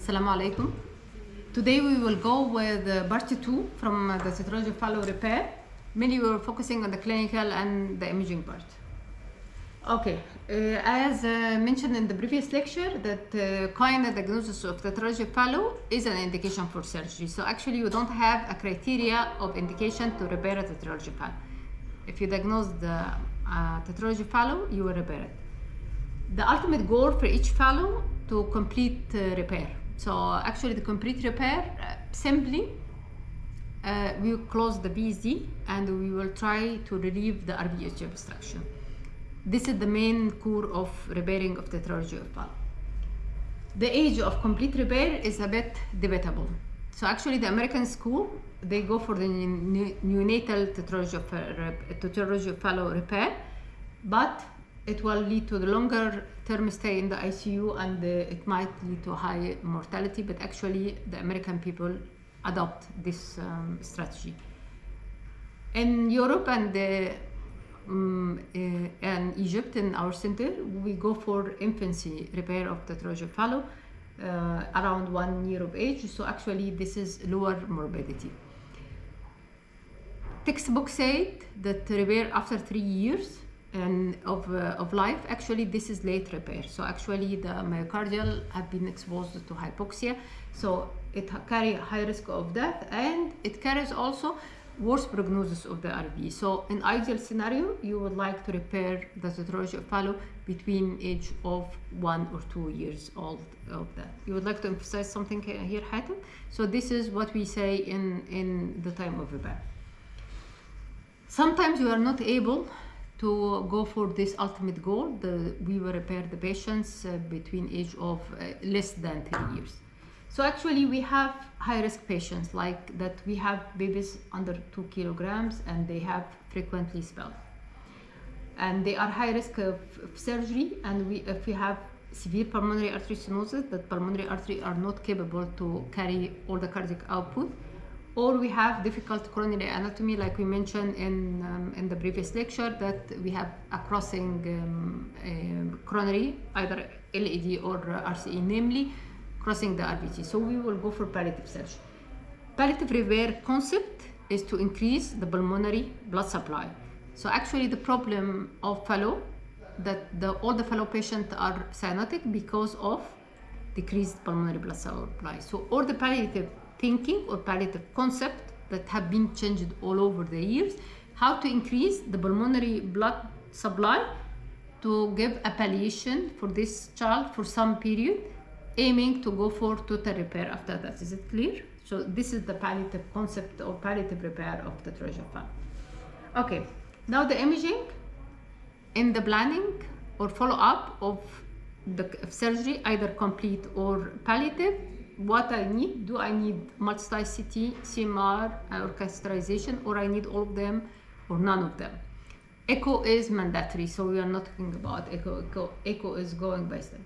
Assalamu alaikum. Today we will go with part 2 from the Tetralogy Fallot repair. Mainly we are focusing on the clinical and the imaging part. Okay, as mentioned in the previous lecture, that kind of diagnosis of Tetralogy Fallot is an indication for surgery. So actually you don't have a criteria of indication to repair a Tetralogy Fallot. If you diagnose the Tetralogy Fallot, you will repair it. The ultimate goal for each Fallot to complete repair. So actually the complete repair, simply we will close the VSD and we will try to relieve the RVH obstruction. This is the main core of repairing of Tetralogy of Fallot. The age of complete repair is a bit debatable. So actually the American school, they go for the neonatal Tetralogy of Fallot repair, but it will lead to the longer term stay in the ICU and it might lead to high mortality, but actually the American people adopt this strategy. In Europe and Egypt, in our center, we go for infancy repair of Tetralogy of Fallot around 1 year of age, so actually this is lower morbidity. Textbook said that repair after 3 years of life, actually this is late repair. So actually the myocardial have been exposed to hypoxia, so it carries high risk of death and it carries also worse prognosis of the RV. So in ideal scenario, you would like to repair the Tetralogy of Fallot between age of 1 or 2 years old of that. You would like to emphasize something here, Hatem? So this is what we say in the time of repair. Sometimes you are not able to go for this ultimate goal. We will repair the patients between age of less than 3 years. So actually we have high-risk patients like that. We have babies under 2 kilograms and they have frequently spells. And they are high risk of surgery, and if we have severe pulmonary artery stenosis, that pulmonary artery are not capable to carry all the cardiac output, or we have difficult coronary anatomy, like we mentioned in the previous lecture, that we have a crossing coronary, either LAD or RCE, namely crossing the RVT. So we will go for palliative surgery. Palliative repair concept is to increase the pulmonary blood supply. So actually the problem of Fallot, that all the Fallot patients are cyanotic because of decreased pulmonary blood supply. So all the palliative thinking or palliative concept that have been changed all over the years, how to increase the pulmonary blood supply to give a palliation for this child for some period, aiming to go for total repair after that. Is it clear? So this is the palliative concept or palliative repair of the Tetralogy of Fallot. Okay, now the imaging in the planning or follow-up of the surgery, either complete or palliative. What I need, do I need multi-slice CT, CMR, or catheterization, or I need all of them or none of them? Echo is mandatory, so we are not talking about echo. Echo is going by step.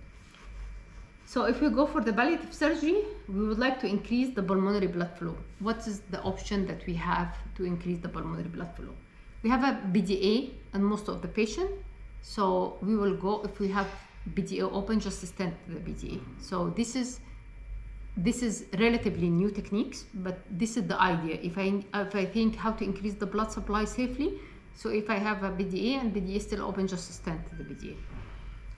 So if we go for the palliative surgery, we would like to increase the pulmonary blood flow. What is the option that we have to increase the pulmonary blood flow? We have a BDA in most of the patient, so we will go, if we have BDA open, just stent the BDA. So this is relatively new techniques, but this is the idea. If I think how to increase the blood supply safely, so if I have a BDA and BDA still open, just stent the BDA.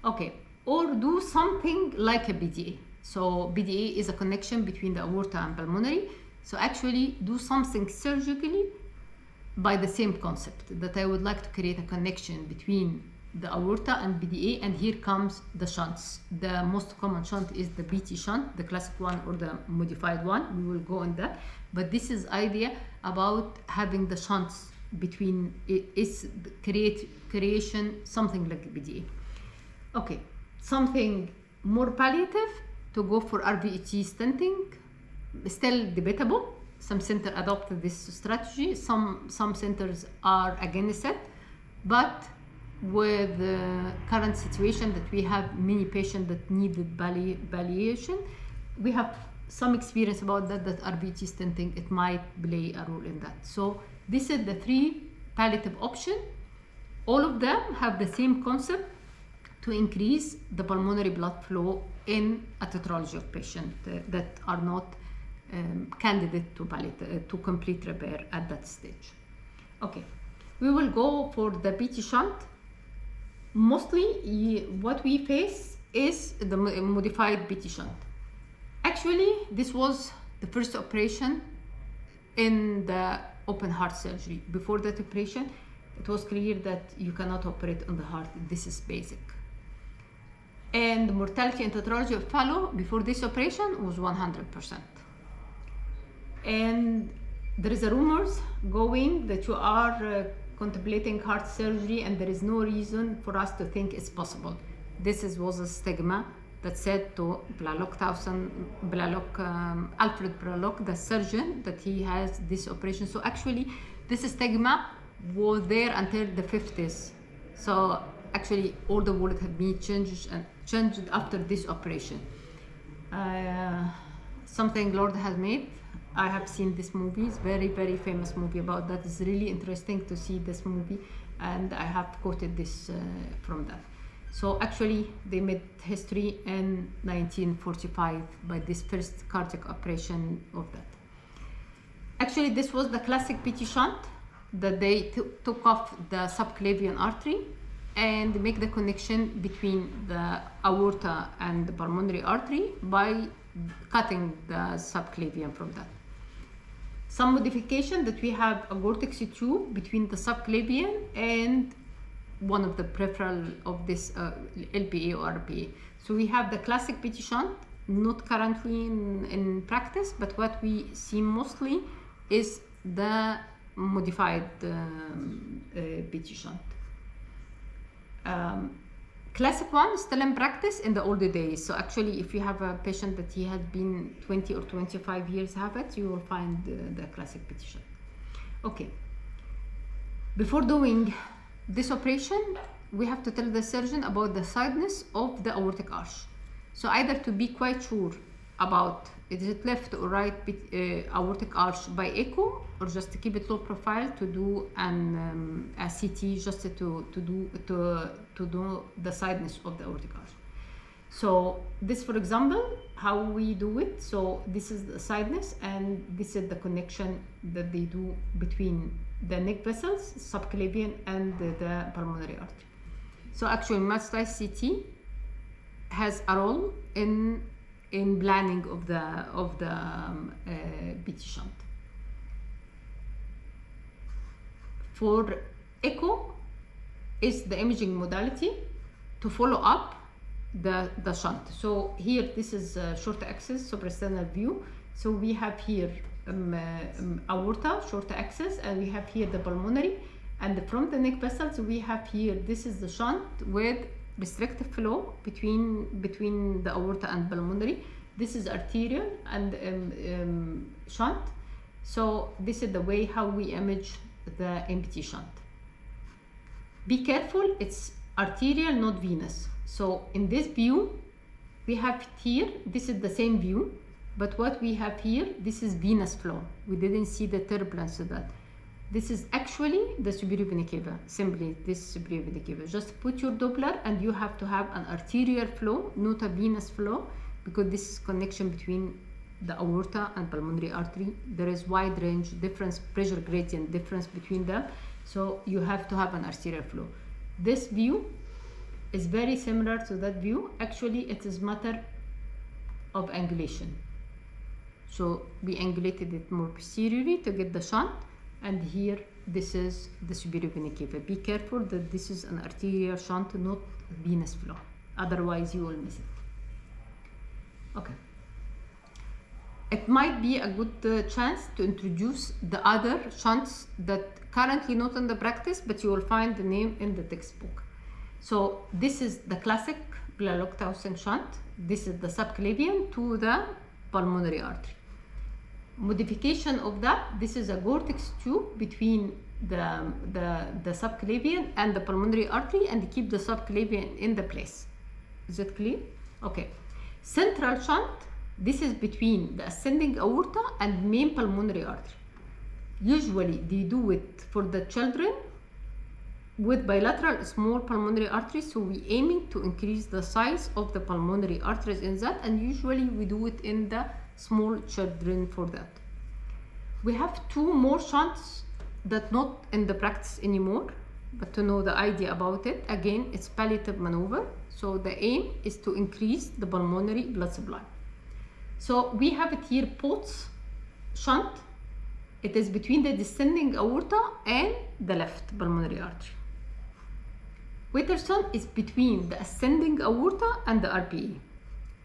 Okay, or do something like a BDA. So BDA is a connection between the aorta and pulmonary. So actually do something surgically by the same concept, that I would like to create a connection between the aorta and BDA, and here comes the shunts. The most common shunt is the BT shunt, the classic one or the modified one. We will go on that, but this is idea about having the shunts between is creation something like BDA. Okay, something more palliative, to go for RVET stenting, still debatable. Some centers adopted this strategy, some centers are against it, but with the current situation that we have many patients that needed palliation, we have some experience about that RVT stenting, it might play a role in that. So this is the 3 palliative options. All of them have the same concept, to increase the pulmonary blood flow in a tetralogy of patients that are not candidate to complete repair at that stage. Okay, we will go for the PT shunt. Mostly what we face is the modified PT shunt. Actually, this was the first operation in the open heart surgery. Before that operation, it was clear that you cannot operate on the heart. This is basic. And the mortality in tetralogy of Fallot before this operation was 100%. And there is a rumors going that you are contemplating heart surgery, and there is no reason for us to think it's possible. This was a stigma that said to Alfred Blalock, the surgeon, that he has this operation. So actually, this stigma was there until the 50s. So actually, all the world have been changed after this operation. Something Lord has made. I have seen this movie. It's very, very famous movie about that. It's really interesting to see this movie, and I have quoted this from that. So actually, they made history in 1945 by this first cardiac operation of that. Actually, this was the classic PT shunt that they took off the subclavian artery and make the connection between the aorta and the pulmonary artery by cutting the subclavian from that. Some modification that we have a vortex tube between the subclavian and one of the peripheral of this LPA or RPA. So we have the classic PT shunt, not currently in practice, but what we see mostly is the modified PT shunt. Classic one is still in practice in the older days. So actually, if you have a patient that he has been 20 or 25 years have it, you will find the classic PT shunt. Okay. Before doing this operation, we have to tell the surgeon about the sideness of the aortic arch. So either to be quite sure about is it left or right aortic arch by echo, or just to keep it low profile to do a CT just to do the sideness of the aortic arch. So this, for example, how we do it. So this is the sideness, and this is the connection that they do between the neck vessels, subclavian, and the pulmonary artery. So actually, mastocytized CT has a role in planning of the PT shunt. For echo is the imaging modality to follow up the shunt. So here, this is a short axis suprasternal view. So we have here aorta, short axis, and we have here the pulmonary, and from the neck vessels we have here, this is the shunt with restrictive flow between the aorta and pulmonary. This is arterial and shunt. So this is the way how we image the MPT shunt. Be careful, it's arterial, not venous. So in this view, we have here, this is the same view, but what we have here, this is venous flow. We didn't see the turbulence of that. This is actually the superior vena cava, simply this superior vena cava. Just put your Doppler and you have to have an arterial flow, not a venous flow, because this is connection between the aorta and pulmonary artery. There is wide range difference, pressure gradient difference between them. So you have to have an arterial flow. This view is very similar to that view. Actually, it is matter of angulation. So we angulated it more posteriorly to get the shunt. And here, this is the superior vena cava. Be careful that this is an arterial shunt, not venous flow. Otherwise, you will miss it. Okay. It might be a good chance to introduce the other shunts that currently not in the practice, but you will find the name in the textbook. So this is the classic Blalock-Towson shunt. This is the subclavian to the pulmonary artery. Modification of that, this is a vortex tube between the subclavian and the pulmonary artery, and keep the subclavian in the place. Is that clear? Okay. Central shunt, this is between the ascending aorta and main pulmonary artery. Usually they do it for the children with bilateral small pulmonary arteries, so we aiming to increase the size of the pulmonary arteries in that, and usually we do it in the small children for that. We have two more shunts that not in the practice anymore, but to know the idea about it, again, it's palliative maneuver. So the aim is to increase the pulmonary blood supply. So we have it here, Potts shunt. It is between the descending aorta and the left pulmonary artery. Watterson is between the ascending aorta and the RPE.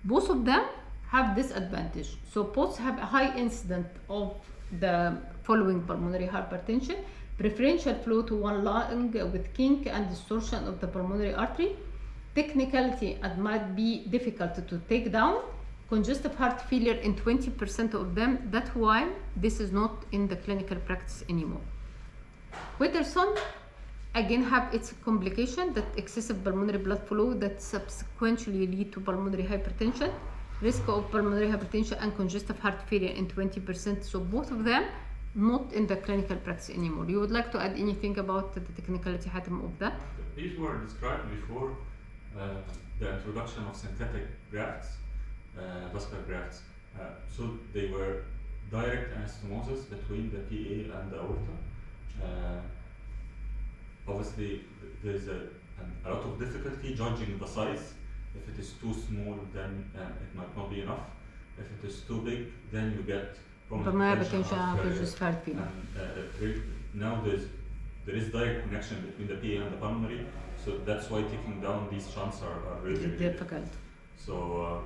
Both of them have this advantage. So Potts have a high incidence of the following pulmonary hypertension: preferential flow to one lung with kink and distortion of the pulmonary artery, technicality and might be difficult to take down, congestive heart failure in 20% of them. That's why this is not in the clinical practice anymore. Watterson again have its complication, that excessive pulmonary blood flow that subsequently lead to pulmonary hypertension, risk of pulmonary hypertension and congestive heart failure in 20%. So both of them not in the clinical practice anymore. You would like to add anything about the technicality, Hatem, of that? These were described before the introduction of synthetic grafts, vascular grafts. So they were direct anastomosis between the PA and the aorta. Obviously, there's a lot of difficulty judging the size. If it is too small, then it might not be enough. If it is too big, then you get pulmonary hypertension, congestive heart failure. Now there is direct connection between the PA and the pulmonary, so that's why taking down these shunts are really difficult. So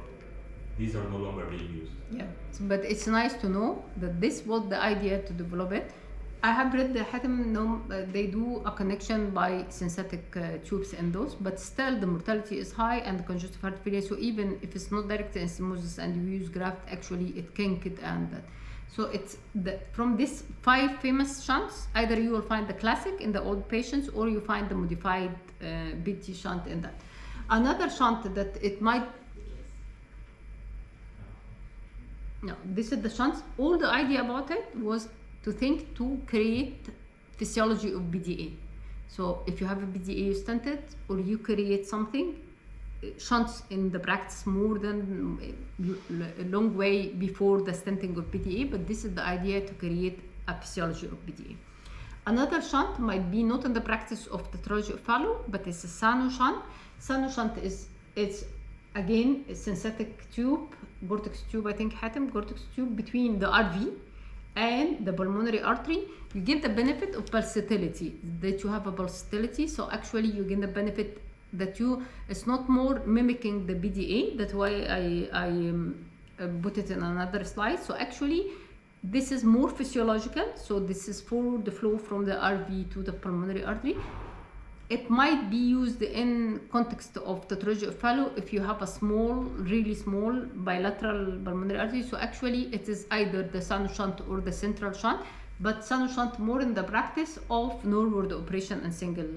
these are no longer being used. Yeah, but it's nice to know that this was the idea to develop it. I have read the Hatem, they do a connection by synthetic tubes in those, but still the mortality is high and the congestive heart failure. So even if it's not direct anastomosis and you use graft, actually it can get and that. So it's from these 5 famous shunts, either you will find the classic in the old patients or you find the modified BT shunt in that. Another shunt that it might, no, this is the shunts. All the idea about it was to think to create physiology of BDA. So if you have a BDA you stent it, or you create something, shunts in the practice more than a long way before the stenting of BDA, but this is the idea to create a physiology of BDA. Another shunt might be not in the practice of Tetralogy of Fallot, but it's a Sano shunt. Sano shunt it's again a synthetic tube, Gore-Tex tube, I think Hatem, Gore-Tex tube between the RV and the pulmonary artery. You get the benefit of pulsatility, that you have a pulsatility. So actually you get the benefit that it's not more mimicking the BDA. That's why I put it in another slide. So actually this is more physiological. So this is for the flow from the RV to the pulmonary artery. It might be used in context of the Tetralogy of Fallot if you have a small, really small bilateral pulmonary artery. So actually it is either the Sano shunt or the central shunt, but Sano shunt more in the practice of northward operation and single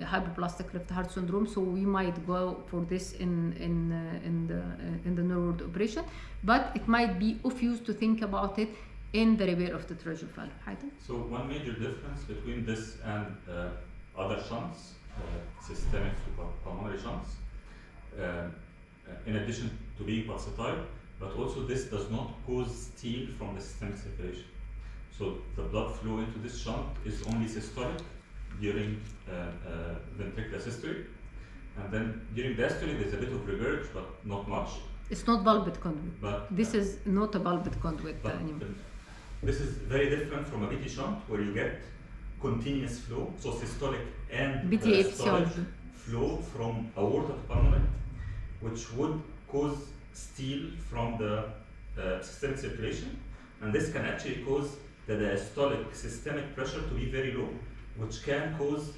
hypoplastic left heart syndrome. So we might go for this in the northward operation, but it might be of use to think about it in the repair of the Tetralogy of Fallot. So one major difference between this and other shunts, systemic pulmonary shunts, in addition to being pulsatile, but also this does not cause steal from the systemic circulation. So the blood flow into this shunt is only systolic during ventricular systole, and then during diastole there's a bit of regurg, but not much. It's not bulbed conduit. But this is not a bulbed conduit anymore. This is very different from a BT shunt where you get continuous flow, so systolic and diastolic flow from aorta to pulmonary, which would cause steal from the systemic circulation, and this can actually cause the diastolic systemic pressure to be very low, which can cause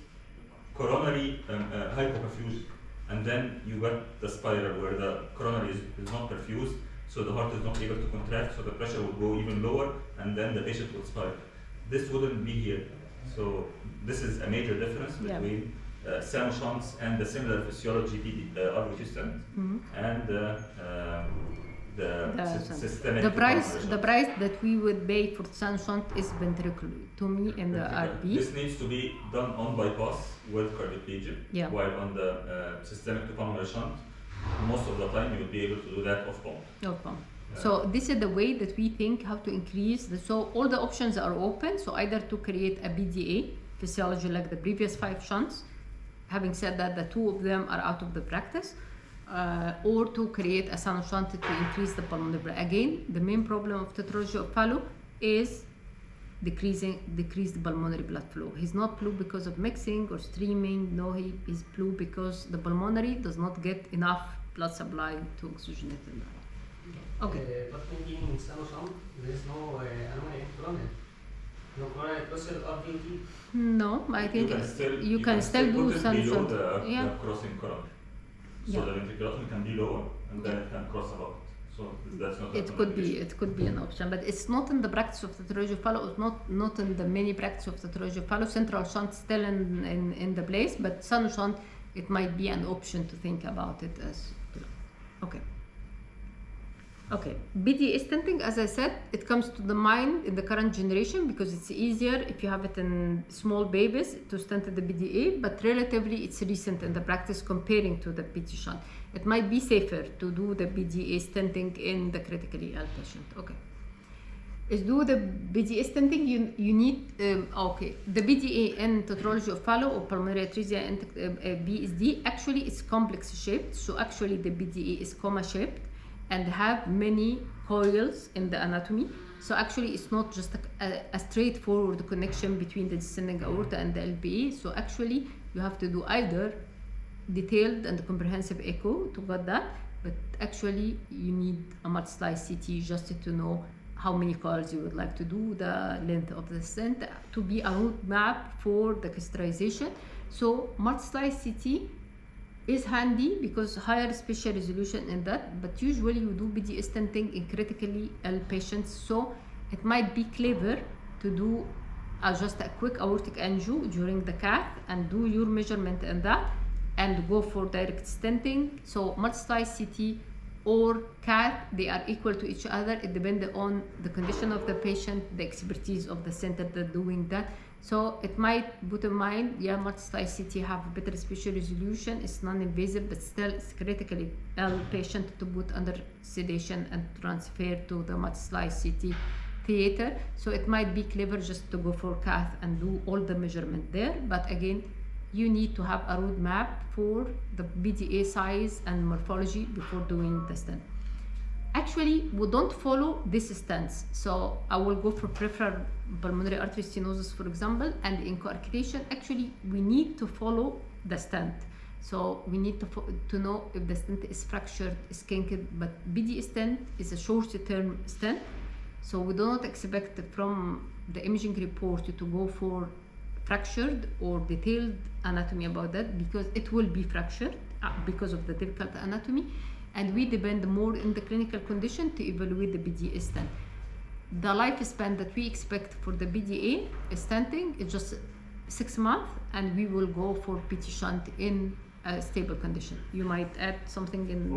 coronary hypoperfusion, and then you get the spiral where the coronary is not perfused, so the heart is not able to contract, so the pressure will go even lower, and then the patient will spiral. This wouldn't be here. So this is a major difference between Sano shunts and the similar physiology RVT stent, and systemic the price shunt. that we would pay for sun shunt is ventriculotomy in the RB. This needs to be done on bypass with cardioplegia, while on the systemic to pulmonary shunt, most of the time you would be able to do that off pump. So this is the way that we think how to increase so all the options are open. So either to create a BDA physiology like the previous 5 shunts, having said that the 2 of them are out of the practice, or to create a sun shunt to increase the pulmonary blood. Again, the main problem of Tetralogy of Fallot is decrease the pulmonary blood flow. He's not blue because of mixing or streaming. No, he is blue because the pulmonary does not get enough blood supply to oxygenate the blood. Okay. But maybe in sun shunt there is no anomaly in chloride. No chloride plus RVT. No, I think you can still do sun shunt. The crossing current. So the ventriculotomy can be lower and then it can cross about. So that's not. It could be an option, but it's not in the practice of Tetralogy of Fallot. It's not in the many practice of Tetralogy of Fallot. Central shunt still in the place, but sun shunt it might be an option to think about it as. Okay, BDA stenting, as I said, it comes to the mind in the current generation because it's easier if you have it in small babies to stent the BDA, but relatively it's recent in the practice comparing to the PT shunt. It might be safer to do the BDA stenting in the critically ill patient. Okay. Is do the BDA stenting, you need, the BDA in Tetralogy of Fallot or pulmonary atresia and BSD, actually it's complex shaped, so actually the BDA is comma shaped and have many coils in the anatomy. So actually it's not just a straightforward connection between the descending aorta and the LPA. So actually you have to do either detailed and comprehensive echo to get that, but actually you need a multi-slice CT just to know how many coils you would like to do, the length of the stent, to be a route map for the catheterization. So multi-slice CT is handy because higher spatial resolution in that, but usually you do BDA stenting in critically ill patients, so it might be clever to do just a quick aortic angio during the cath and do your measurement in that and go for direct stenting. So multi-slice CT or cath, they are equal to each other. It depends on the condition of the patient, the expertise of the center that doing that. So it might put in mind, multi-slice CT have a better spatial resolution, it's non-invasive, but still it's critically ill patient to put under sedation and transfer to the multi-slice CT theater. So it might be clever just to go for cath and do all the measurement there. But again, you need to have a roadmap for the BDA size and morphology before doing the stent. Actually, we don't follow this stance. So I will go for peripheral pulmonary artery stenosis, for example, and in coarctation, actually, we need to follow the stent. So we need to know if the stent is fractured, is kinked, but BDA stent is a short-term stent. So we do not expect from the imaging report to go for fractured or detailed anatomy about that, because it will be fractured because of the difficult anatomy. And we depend more in the clinical condition to evaluate the BDA stent. The lifespan that we expect for the BDA stenting is just 6 months, and we will go for PT shunt in a stable condition. You might add something in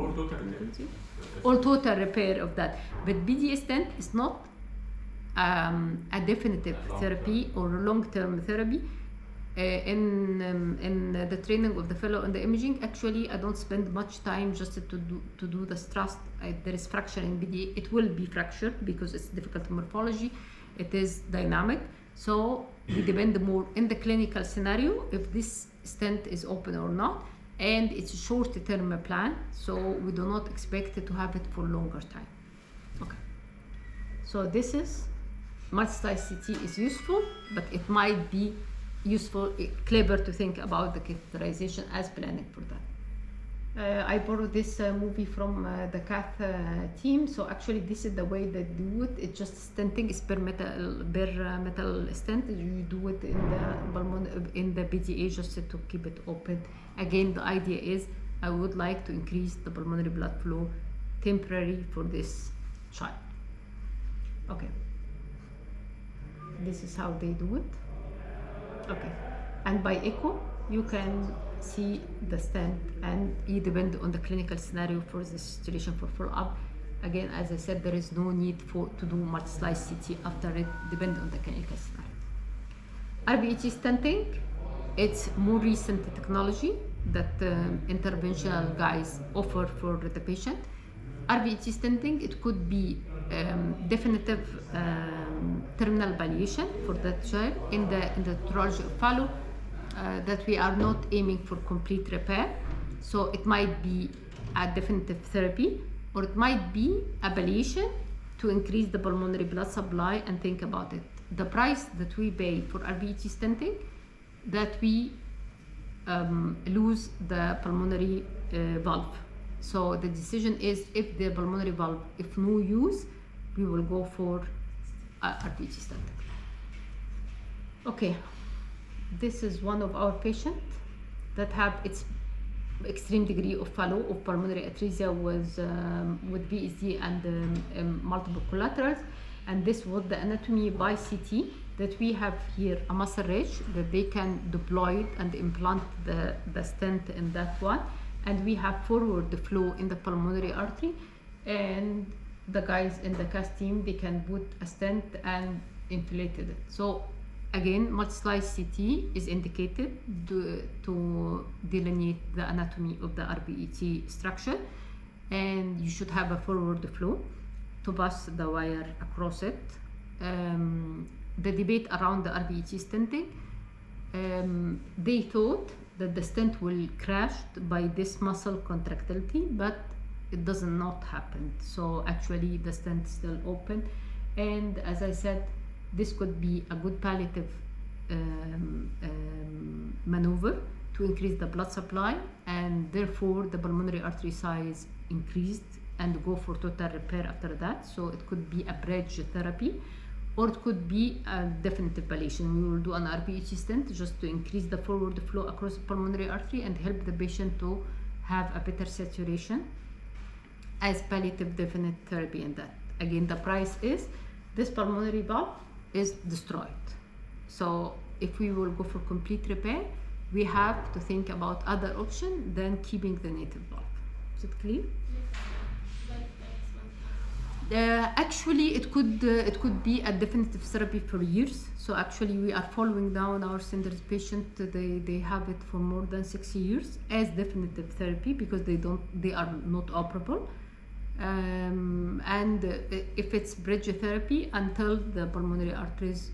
or total repair of that. But BDA stent is not a definitive therapy or long-term therapy. In the training of the fellow in the imaging, actually I don't spend much time just to do the thrust. There is fracture in BDA, it will be fractured because it's difficult morphology, it is dynamic. So we depend more in the clinical scenario if this stent is open or not, and it's a short-term plan, so we do not expect to have it for longer time. Okay, so this is multi-slice CT is useful, but it might be useful, clever to think about the catheterization as planning for that. I borrowed this movie from the cath team. So actually this is the way they do it. It's just stenting is bare metal stent. You do it in the BDA just to keep it open. Again, the idea is I would like to increase the pulmonary blood flow temporary for this child. Okay, this is how they do it. Okay, and by echo you can see the stent, and it depends on the clinical scenario for the situation for follow-up. Again, as I said, there is no need to do multi-slice CT after it, depending on the clinical scenario. RBET stenting, it's more recent technology that interventional guys offer for the patient. RBET stenting, it could be definitive terminal palliation for that child in the tetralogy of Fallot, that we are not aiming for complete repair. So it might be a definitive therapy, or it might be a palliation to increase the pulmonary blood supply. And think about it, the price that we pay for RBET stenting, that we lose the pulmonary valve. So the decision is, if the pulmonary valve, if no use, we will go for RBET stenting. Okay, this is one of our patients that have its extreme degree of Fallot of pulmonary atresia with VSD and multiple collaterals. And this was the anatomy by CT, that we have here a muscle ridge that they can deploy it and implant the stent in that one. And we have forward the flow in the pulmonary artery, and the guys in the CAS team, they can put a stent and inflated it. So again, multi-slice CT is indicated to delineate the anatomy of the RBET structure, and you should have a forward flow to pass the wire across it. The debate around the RBET stenting, they thought that the stent will crash by this muscle contractility, but it does not happen. So actually the stent is still open, and as I said, this could be a good palliative maneuver to increase the blood supply, and therefore the pulmonary artery size increased, and go for total repair after that. So it could be a bridge therapy, or it could be a definitive palliation. We will do an RBET stent just to increase the forward flow across the pulmonary artery and help the patient to have a better saturation as palliative definite therapy. And that, again, the price is this pulmonary valve is destroyed. So if we will go for complete repair, we have to think about other options than keeping the native valve. Is it clear? Actually, it could be a definitive therapy for years. So actually, we are following down our center's patient. They have it for more than 6 years as definitive therapy, because they are not operable. And if it's bridge therapy, until the pulmonary arteries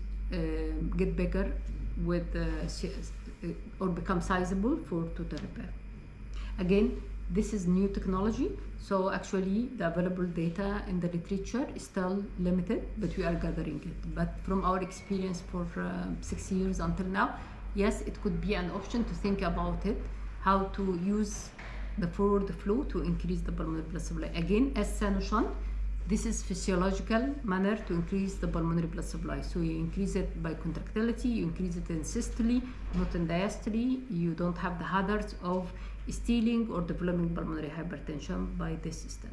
get bigger with or become sizable for total repair. Again, this is new technology, so actually the available data in the literature is still limited, but we are gathering it. But from our experience for 6 years until now, yes, it could be an option to think about it, how to use the forward flow to increase the pulmonary blood supply. Again, as Sanushant, this is physiological manner to increase the pulmonary blood supply. So you increase it by contractility, you increase it in systole, not in diastole. You don't have the hazards of stealing or developing pulmonary hypertension by this stent.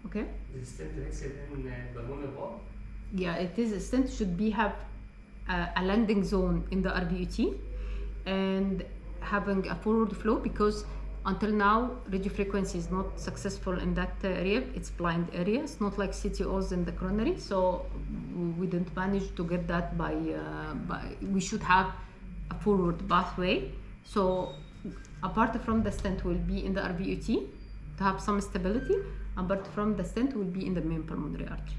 Okay? Is the stent fixed in pulmonary valve? Yeah, it is. A stent should have a landing zone in the RBET and having a forward flow, because until now radiofrequency is not successful in that area. It's blind area. It's not like CTOs in the coronary, so we didn't manage to get that by we should have a forward pathway. So apart from the stent will be in the RBET to have some stability, apart from the stent will be in the main pulmonary artery.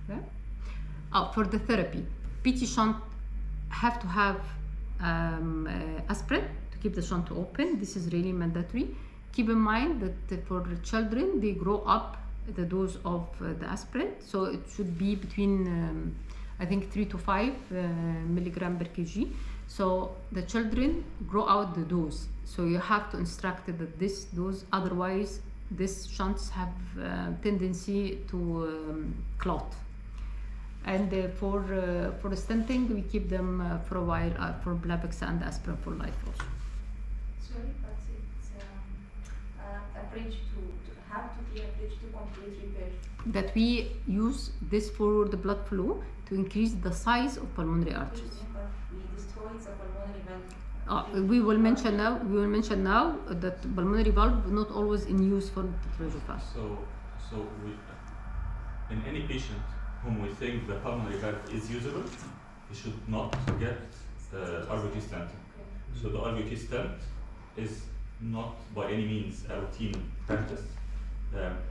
Okay? For the therapy, PT shunt have to have aspirin to keep the shunt open. This is really mandatory. Keep in mind that for children, they grow up the dose of the aspirin, so it should be between I think 3 to 5 milligram per kg. So the children grow out the dose, so you have to instruct that this dose, otherwise these shunts have tendency to clot. And for stenting, we keep them for a while for Plavix and aspirin for life also. Sorry, but it's a bridge to have to be a bridge to complete repair. That we use this forward blood flow to increase the size of pulmonary arteries. But we destroyed the pulmonary valve. We will mention now. That pulmonary valve not always in use for tetralogy valve. So in any patient whom we think the pulmonary valve is usable, he should not get RVT stenting. So the RVT stent is not by any means a routine practice.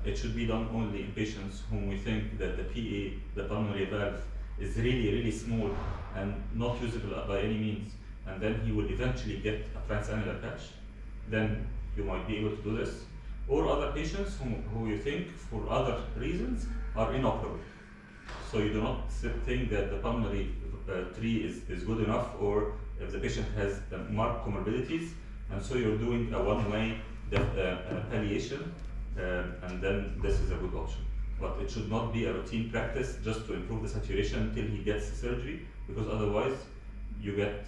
It should be done only in patients whom we think that the PA, the pulmonary valve, is really small and not usable by any means, and then he will eventually get a transannular patch. Then you might be able to do this. Or other patients who you think for other reasons are inoperable. So you do not think that the pulmonary tree is good enough, or if the patient has marked comorbidities, and so you're doing a one-way palliation, and then this is a good option. But it should not be a routine practice just to improve the saturation until he gets surgery, because otherwise you get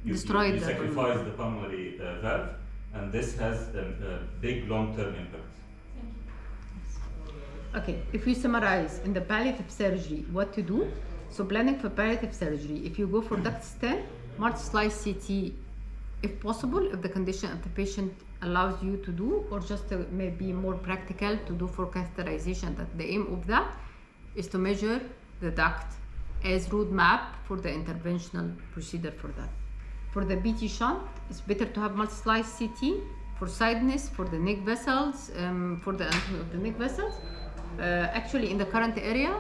you sacrifice the pulmonary valve, and this has a big long-term impact. Okay, if we summarize in the palliative surgery what to do. So planning for palliative surgery, if you go for duct stent, multi-slice CT if possible, if the condition of the patient allows you to do, or just maybe more practical to do for catheterization. That the aim of that is to measure the duct as roadmap for the interventional procedure for that. For the BT shunt, it's better to have multi-slice CT for sidedness, for the neck vessels, for the anatomy of the neck vessels. Actually, in the current area,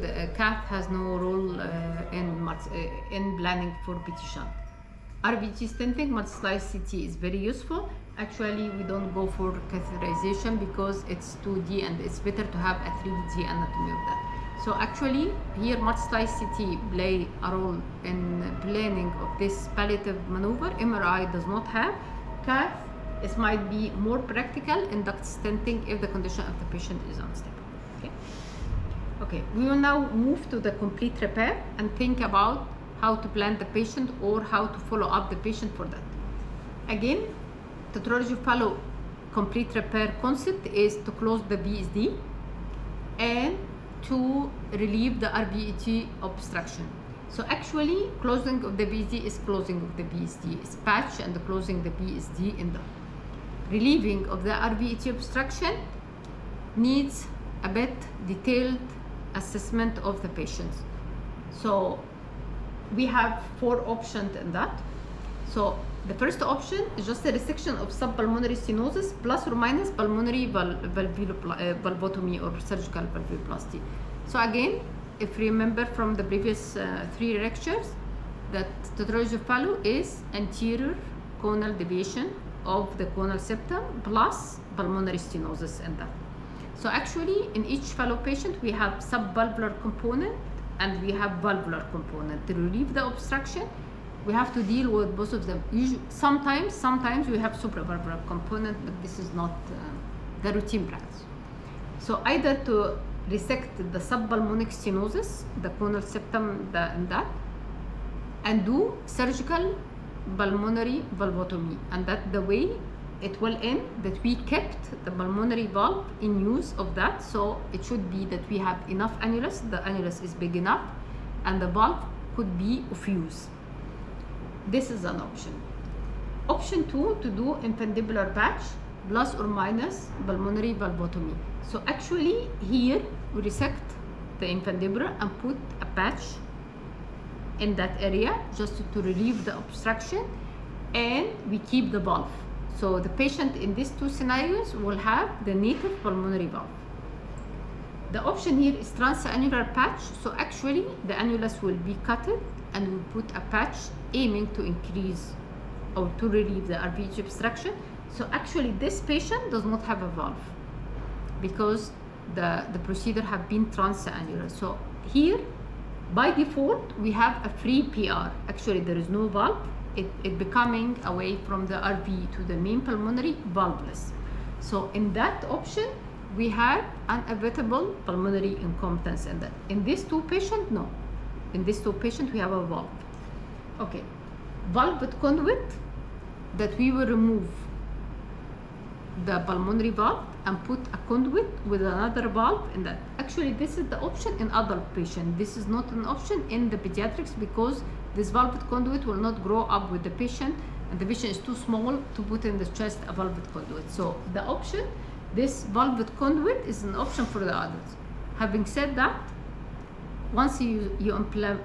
the cath has no role in planning for BT shunt. RVT stenting, multi-slice CT is very useful. Actually, we don't go for catheterization because it's 2D, and it's better to have a 3D anatomy of that. So actually, here multi-slice CT play a role in planning of this palliative maneuver. MRI does not have. Cath, it might be more practical in duct stenting if the condition of the patient is unstable. Okay, we will now move to the complete repair and think about how to plan the patient or how to follow up the patient for that. Again, Tetralogy Fallot complete repair concept is to close the BSD and to relieve the RVT obstruction. So actually, closing of the BSD is closing of the BSD. It's patch and closing the BSD in the relieving of the RVT obstruction needs a bit detailed assessment of the patients. So we have 4 options in that. So the first option is just a resection of subpulmonary stenosis plus or minus pulmonary valvotomy or surgical valvuloplasty. So again, if you remember from the previous 3 lectures, that Tetralogy Fallot is anterior conal deviation of the conal septum plus pulmonary stenosis in that. So actually, in each Fallot patient, we have subvalvular component and we have valvular component. To relieve the obstruction, we have to deal with both of them. Sometimes we have supravalvular component, but this is not the routine practice. So either to resect the subpulmonic stenosis, the conal septum, and do surgical pulmonary valvotomy, and that the way it will end that we kept the pulmonary valve in use of that. So it should be that we have enough annulus, the annulus is big enough, and the valve could be of use. This is an option. Option 2, to do infundibular patch plus or minus pulmonary valvotomy. So actually here we resect the infundibular and put a patch in that area just to relieve the obstruction, and we keep the valve. So the patient in these 2 scenarios will have the native pulmonary valve. The option here is transannular patch. So actually the annulus will be cutted and we put a patch aiming to increase or to relieve the RVT obstruction. So actually this patient does not have a valve because the procedure have been transannular. So here by default we have a free PR. Actually there is no valve. It becoming away from the RV to the main pulmonary valveless. So in that option we have unavoidable pulmonary incompetence, and that in these 2 patients, no. In these 2 patients we have a valve. Okay, valve with conduit, that we will remove the pulmonary valve and put a conduit with another valve in that. Actually this is the option in adult patient. This is not an option in the pediatrics because this valved conduit will not grow up with the patient, and the patient is too small to put in the chest a valved conduit. So the option, this valved conduit is an option for the adults. Having said that, once you implant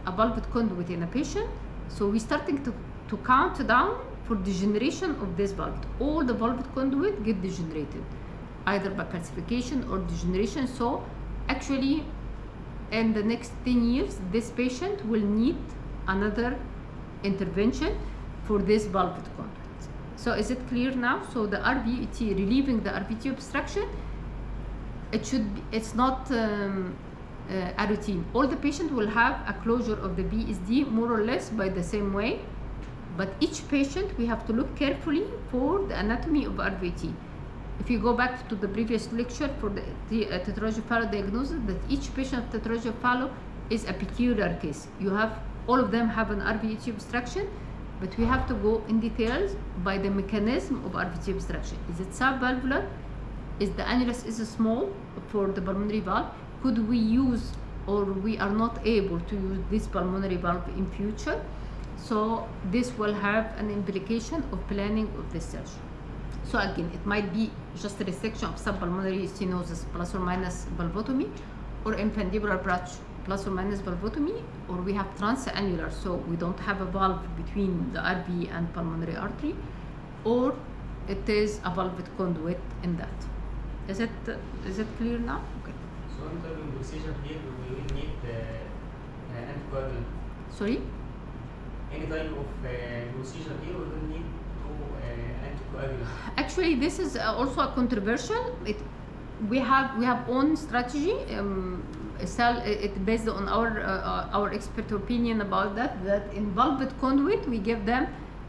a valved conduit in a patient, so we're starting to count down for degeneration of this valve. All the valved conduit get degenerated, either by calcification or degeneration. So actually, in the next 10 years, this patient will need another intervention for this valved conduit. So is it clear now? So the RVT, relieving the RVT obstruction, it's not a routine. All the patient will have a closure of the BSD more or less by the same way, but each patient we have to look carefully for the anatomy of RVT. If you go back to the previous lecture for the Tetralogy Fallot diagnosis, that each patient of Tetralogy Fallot is a peculiar case. All of them have an RVT obstruction, but we have to go in details by the mechanism of RVT obstruction. Is it subvalvular? Is the annulus is small for the pulmonary valve? Could we use, or we are not able to use this pulmonary valve in future? So this will have an implication of planning of the surgery. So again, it might be just a resection of subpulmonary stenosis plus or minus valvotomy, or infundibular branch plus or minus valvotomy, or we have transannular, so we don't have a valve between the RV and pulmonary artery, or it is a valved conduit in that. Is it clear now? Okay. So in the procedure here, we will need anticoagulant. Sorry? Any type of procedure here, we will need anticoagulant. Actually, this is also a controversial. We have own strategy. It based on our expert opinion about that. That in valved conduit we give them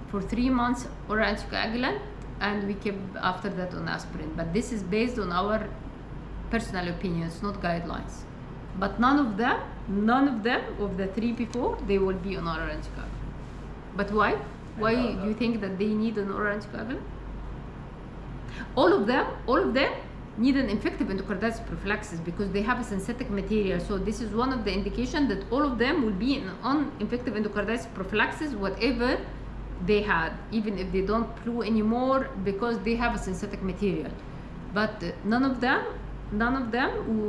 for 3 months oral anticoagulant, and we keep after that on aspirin. But this is based on our personal opinions, not guidelines. But none of them of the 3 before, they will be on oral anticoagulant. But why? Why do you think that they need an oral anticoagulant? All of them need an infective endocarditis prophylaxis because they have a synthetic material. So this is one of the indications that all of them will be on infective endocarditis prophylaxis, whatever they had, even if they don't flu anymore, because they have a synthetic material. But none of them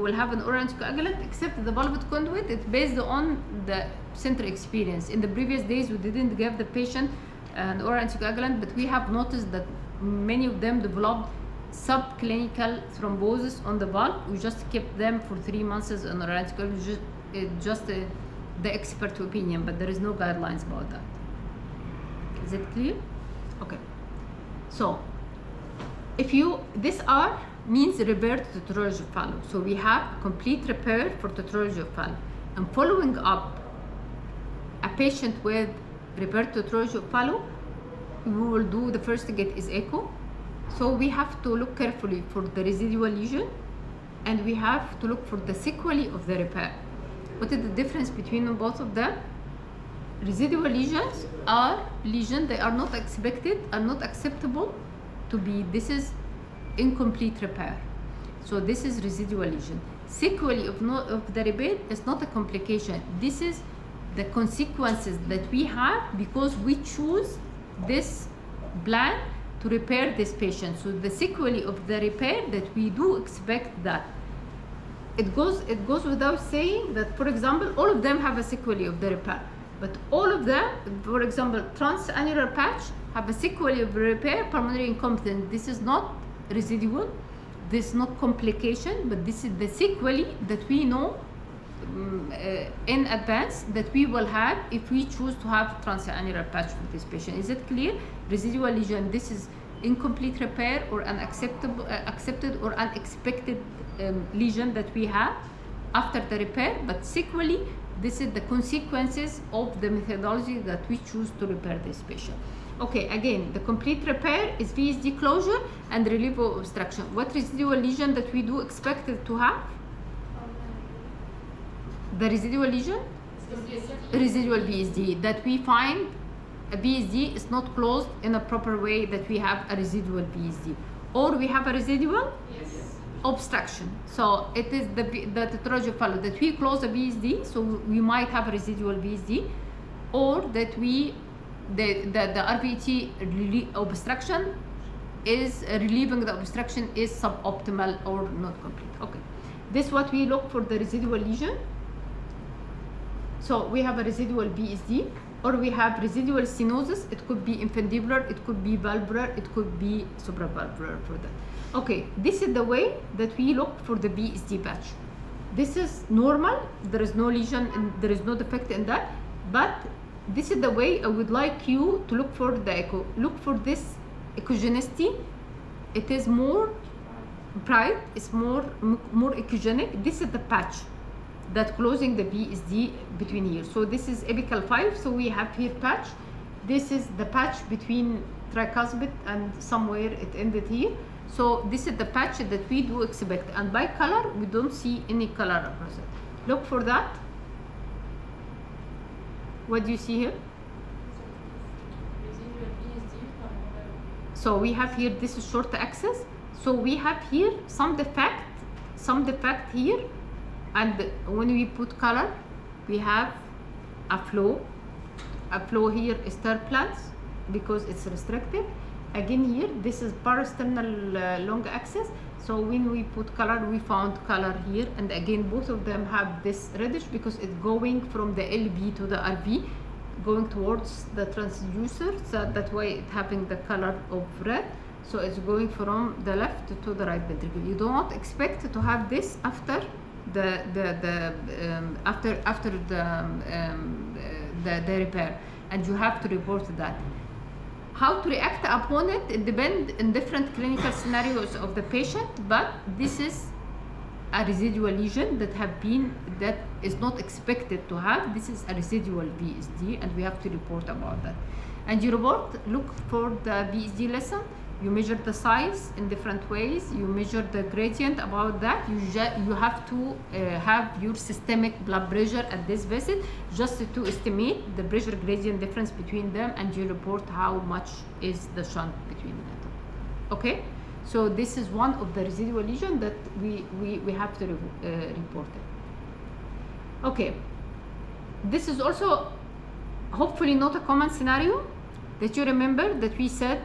will have an oral anticoagulant except the valved conduit. It's based on the center experience. In the previous days, we didn't give the patient an oral anticoagulant, but we have noticed that many of them developed subclinical thrombosis on the valve. We just kept them for 3 months on oral anticoagulant, just the expert opinion, but there is no guidelines about that. Is it clear? Okay. So, this R means repair to Tetralogy Fallot. So we have complete repair for Tetralogy Fallot. And following up a patient with repair to Tetralogy Fallot, we will do the first gate is echo. So we have to look carefully for the residual lesion, and we have to look for the sequelae of the repair. What is the difference between both of them? Residual lesions are lesions, they are not expected, are not acceptable to be, this is incomplete repair. So this is residual lesion. Sequelae of the repair is not a complication. This is the consequences that we have because we choose this plan to repair this patient. So the sequelae of the repair that we do expect that. It goes without saying that, for example, all of them have a sequelae of the repair. But all of them, for example, transannular patch have a sequelae of repair, pulmonary incompetence. This is not residual, this is not complication, but this is the sequelae that we know in advance that we will have if we choose to have transannular patch for this patient. Is it clear? Residual lesion, this is incomplete repair or accepted or unexpected lesion that we have after the repair, but sequelae, this is the consequences of the methodology that we choose to repair this patient. Okay, again, the complete repair is VSD closure and relief of obstruction. What residual lesion that we do expect it to have? The residual lesion? Residual VSD, that we find a VSD is not closed in a proper way, that we have a residual VSD. Or we have a residual? Yes. obstruction. So it is the tetralogy of Fallot that we close the VSD, so we might have a residual VSD, or that the RVT obstruction is relieving the obstruction is suboptimal or not complete. Okay, this is what we look for the residual lesion. So we have a residual VSD, or we have residual stenosis. It could be infundibular, it could be valvular, it could be supravalvular for that. Okay, this is the way that we look for the VSD patch. This is normal, there is no lesion and there is no defect in that, but this is the way I would like you to look for the echo. Look for this echogenicity. It is more bright, it's more echogenic. This is the patch that closing the VSD between here. So this is apical 5, so we have here patch. This is the patch between tricuspid and somewhere it ended here. So this is the patch that we do expect, and by color we don't see any color across it. Look for that. What do you see here? So we have here, this is short axis. So we have here some defect here, and when we put color, we have a flow here is turbulence because it's restrictive. Again here, this is parasternal long axis. So when we put color, we found color here, and again both of them have this reddish because it's going from the LV to the RV, going towards the transducer. So that's why it's having the color of red. So it's going from the left to the right ventricle. You do not expect to have this after the repair, and you have to report that. How to react upon it, it depends in different clinical scenarios of the patient, but this is a residual lesion that is not expected to have. This is a residual VSD, and we have to report about that. And you look for the VSD lesson. You measure the size in different ways. You measure the gradient about that. You have to have your systemic blood pressure at this visit just to estimate the pressure gradient difference between them, and you report how much is the shunt between them. Okay, so this is one of the residual lesion that we have to report it. Okay, this is also hopefully not a common scenario that you remember that we said.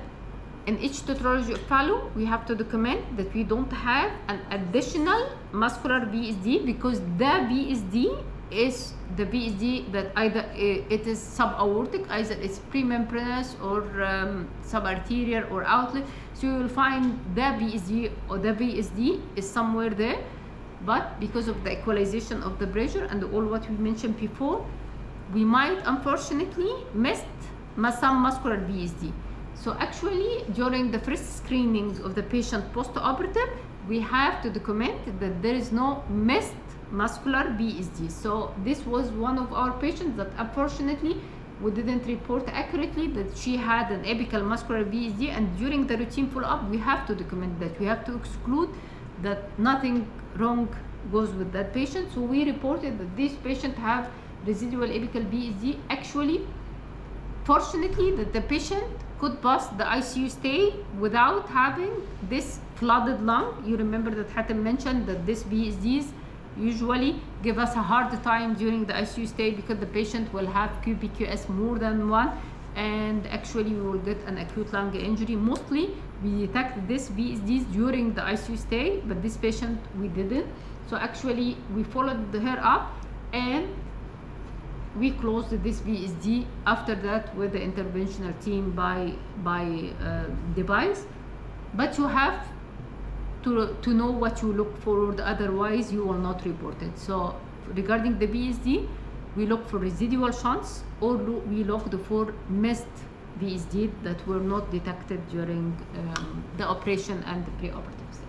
In each tetralogy of Fallot, we have to document that we don't have an additional muscular VSD, because the VSD is the VSD that either it is subaortic, either it's premembranous or subarterial or outlet. So you will find the VSD or the VSD is somewhere there, but because of the equalization of the pressure and all what we mentioned before, we might unfortunately miss some muscular VSD. So actually, during the first screening of the patient post-operative, we have to document that there is no missed muscular VSD. So this was one of our patients that unfortunately we didn't report accurately that she had an apical muscular VSD, and during the routine follow-up, we have to document that. We have to exclude that nothing wrong goes with that patient. So we reported that this patient have residual apical VSD. Actually, fortunately, that the patient could pass the ICU stay without having this flooded lung. You remember that Hatem mentioned that this VSDs usually give us a hard time during the ICU stay because the patient will have QPQS more than one, and actually we will get an acute lung injury. Mostly we detect this VSDs during the ICU stay, but this patient we didn't. So actually we followed her up and we closed this VSD after that with the interventional team by device. But you have to know what you look for, otherwise you will not report it. So regarding the VSD, we look for residual shunts, or we looked for missed VSD that were not detected during the operation and the preoperative stay.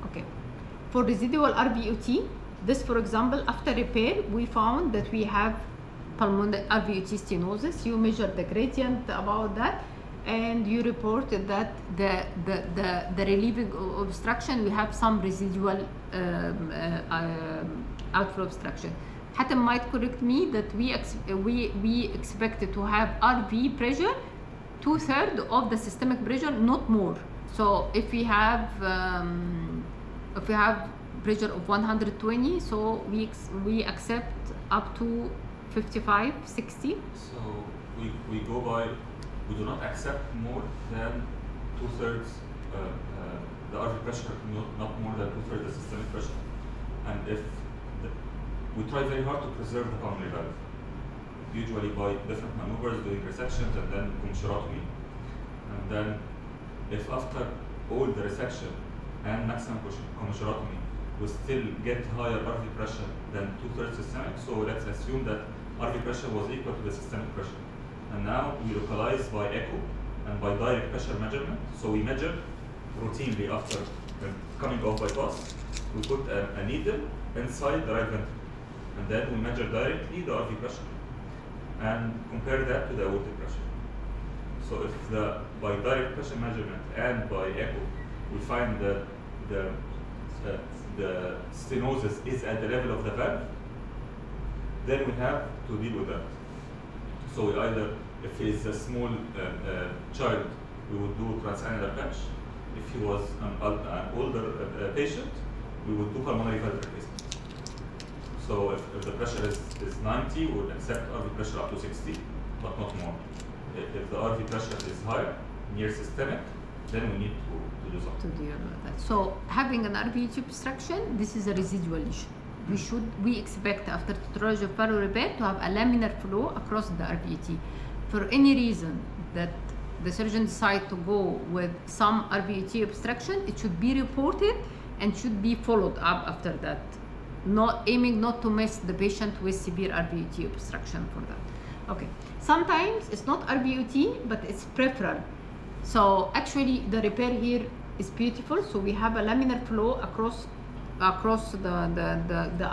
Okay, for residual RVOT, this, for example, after repair, we found that we have pulmonary RVOT stenosis. You measure the gradient about that, and you reported that the relieving of obstruction, we have some residual outflow obstruction. Hatem might correct me that we expected to have RV pressure 2/3 of the systemic pressure, not more. So if we have pressure of 120, so we accept up to 55, 60. So we go by, we do not accept more than 2/3 the RV pressure, not more than 2/3 the systemic pressure. And if we try very hard to preserve the pulmonary valve, usually by different maneuvers, doing resections and then commissurotomy. And then if after all the resection and maximum commissurotomy, we still get higher RV pressure than 2/3 systemic, so let's assume that RV pressure was equal to the systemic pressure. And now we localize by echo and by direct pressure measurement. So we measure routinely after coming off bypass. We put a needle inside the right ventricle, and then we measure directly the RV pressure and compare that to the aortic pressure. So if by direct pressure measurement and by echo we find that the stenosis is at the level of the valve, then we have to deal with that. So we either, if he is a small child, we would do transannular patch. If he was an older patient, we would do pulmonary valve replacement. So if the pressure is 90, we would accept RV pressure up to 60, but not more. If the RV pressure is higher, near systemic, then we need to do something. To deal with that. So having an RVT obstruction, this is a residual lesion. We expect after tetralogy of Fallot repair to have a laminar flow across the RVT. For any reason that the surgeon decide to go with some RVT obstruction, it should be reported and should be followed up after that. Not aiming not to miss the patient with severe RVT obstruction for that. Okay. Sometimes it's not RVT, but it's peripheral. So actually the repair here is beautiful. So we have a laminar flow across the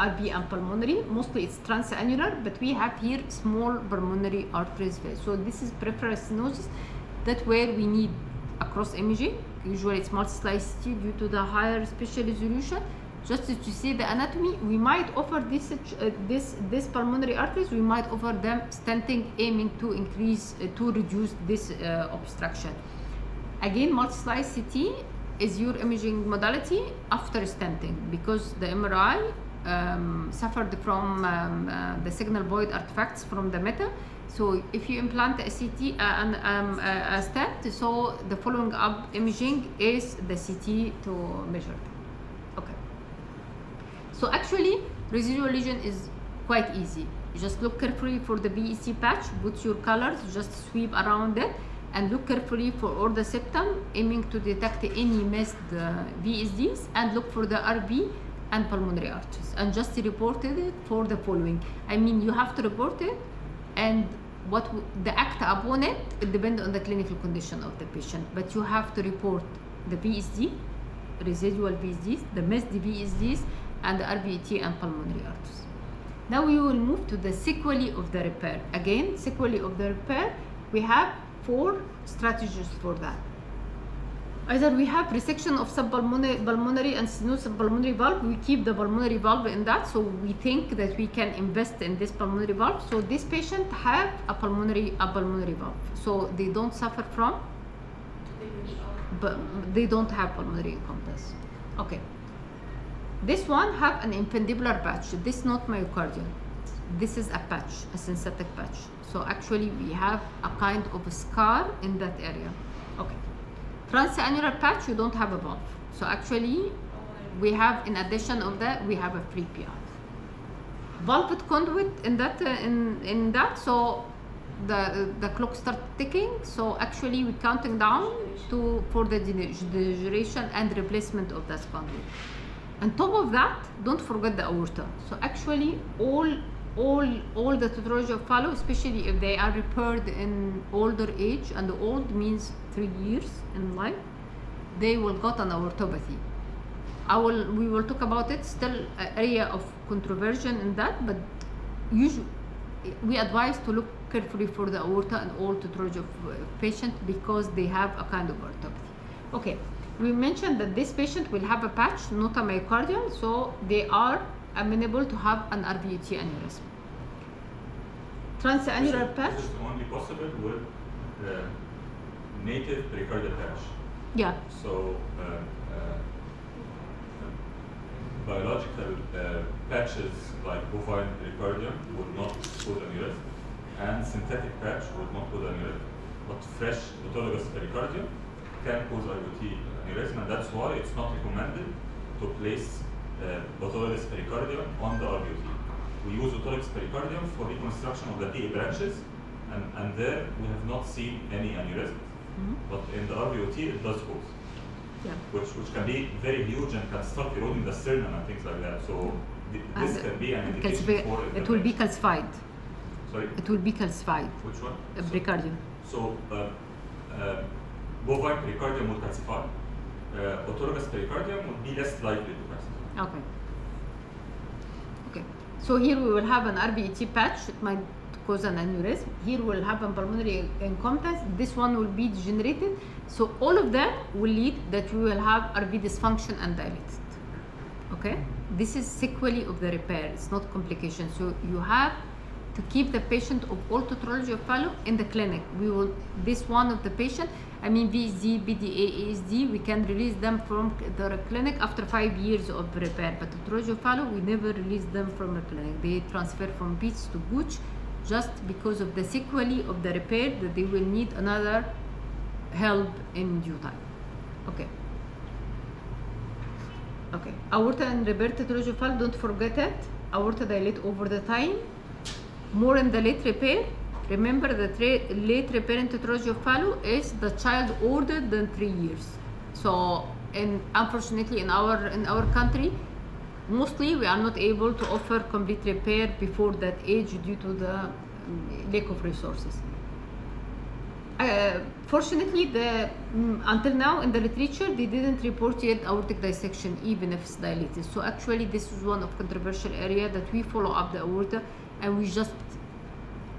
RV and pulmonary. Mostly it's transannular, but we have here small pulmonary arteries. So this is peripheral stenosis. That's where we need across imaging. Usually it's multi-slice CT due to the higher spatial resolution. Just to see the anatomy, we might offer this pulmonary arteries. We might offer them stenting, aiming to reduce this obstruction. Again, multi-slice CT is your imaging modality after stenting, because the MRI suffered from the signal void artifacts from the meta. So if you implant a CT and a stent, so the following up imaging is the CT to measure. Okay. So actually, residual lesion is quite easy. You just look carefully for the BEC patch, put your colors, just sweep around it, and look carefully for all the septum, aiming to detect any missed VSDs, and look for the RV and pulmonary arteries, and just report it for the following. I mean, you have to report it, and the act upon it depends on the clinical condition of the patient, but you have to report the VSD, residual VSDs, the missed VSDs, and the RVT and pulmonary arteries. Now we will move to the sequelae of the repair. Again, sequelae of the repair, we have 4 strategies for that. Either we have resection of subpulmonary and stenosis pulmonary valve. We keep the pulmonary valve in that, so we think that we can invest in this pulmonary valve. So this patient have a pulmonary valve, so they don't suffer from, but they don't have pulmonary incompetence. Okay. This one have an infundibular patch. This is not myocardial. This is a patch, a synthetic patch. So actually we have a kind of a scar in that area. Okay. Transannular patch, you don't have a valve. So actually we have, in addition of that, we have a free PI. Valved conduit in that, so the clock starts ticking. So actually we're counting down for the duration and replacement of that conduit. On top of that, don't forget the aorta. So actually all the tetralogy of Fallot, especially if they are repaired in older age, and old means 3 years in life, they will got an aortopathy. We will talk about it, still an area of controversy in that, but usually we advise to look carefully for the aorta and all tetralogy of patient, because they have a kind of aortopathy. Okay, we mentioned that this patient will have a patch, not a myocardial, so they are amenable to have an RVT aneurysm. Transannular patch. This is only possible with native pericardial patch. Yeah. So biological patches like bovine pericardium would not cause aneurysm, and synthetic patch would not cause aneurysm. But fresh autologous pericardium can cause RVT aneurysm, and that's why it's not recommended to place autologous pericardium on the RVT. We use autologous pericardium for reconstruction of the PA branches, and there we have not seen any aneurysms. But in the RVT it does cause. Yeah. Which can be very huge and can start eroding the sternum and things like that. So this can be an indication for it will be calcified. Sorry? It will be calcified. Which one? Pericardium. So bovine pericardium will calcify. Autologous pericardium would be less likely to calcify. Okay. Okay. So here we will have an RVT patch. It might cause an aneurysm. Here we'll have a pulmonary incompetence. This one will be degenerated. So all of them will lead that we will have RV dysfunction and dilated. Okay? This is sequelae of the repair. It's not complication. So you have to keep the patient of all tetralogy of Fallot in the clinic. We will, this one of the patient, I mean VSD, BDA, ASD, we can release them from the clinic after 5 years of repair. But tetralogy of Fallot, we never release them from the clinic. They transfer from Beats to Gooch just because of the sequelae of the repair that they will need another help in due time. Okay. Okay. Aorta and repair tetralogy of Fallot, don't forget it. Aorta dilate over the time. More in the late repair. Remember that late repair in tetralogy of Fallot is the child older than 3 years. So, unfortunately in our country, mostly we are not able to offer complete repair before that age due to the lack of resources. Fortunately, until now in the literature, they didn't report yet aortic dissection even if it's dilated. So actually this is one of controversial area that we follow up the aorta and we just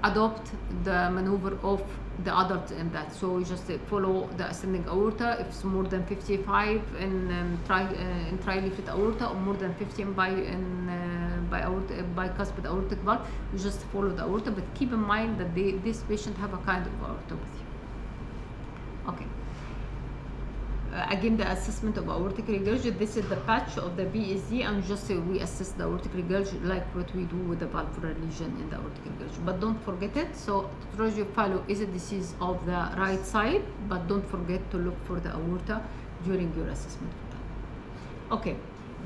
adopt the maneuver of the adult in that. So we just follow the ascending aorta. If it's more than 55 in trileaflet aorta or more than 15 bicuspid aortic valve, you just follow the aorta. But keep in mind that this patient have a kind of aortopathy. Okay. Again, the assessment of aortic regurg. This is the patch of the VSD, and just we assess the aortic regurg like what we do with the valvular lesion in the aortic regurg. But don't forget it. So tetralogy of Fallot is a disease of the right side, but don't forget to look for the aorta during your assessment. Okay,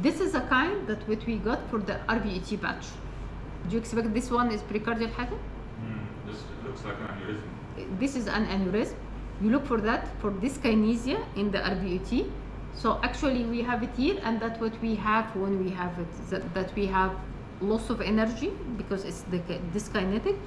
this is a kind that what we got for the RVET patch. Do you expect this one is pericardial Hatem? This looks like an aneurysm. This is an aneurysm. You look for that for dyskinesia in the RVET. So actually we have it here, and that's what we have when we have it, that we have loss of energy because it's dyskinetic.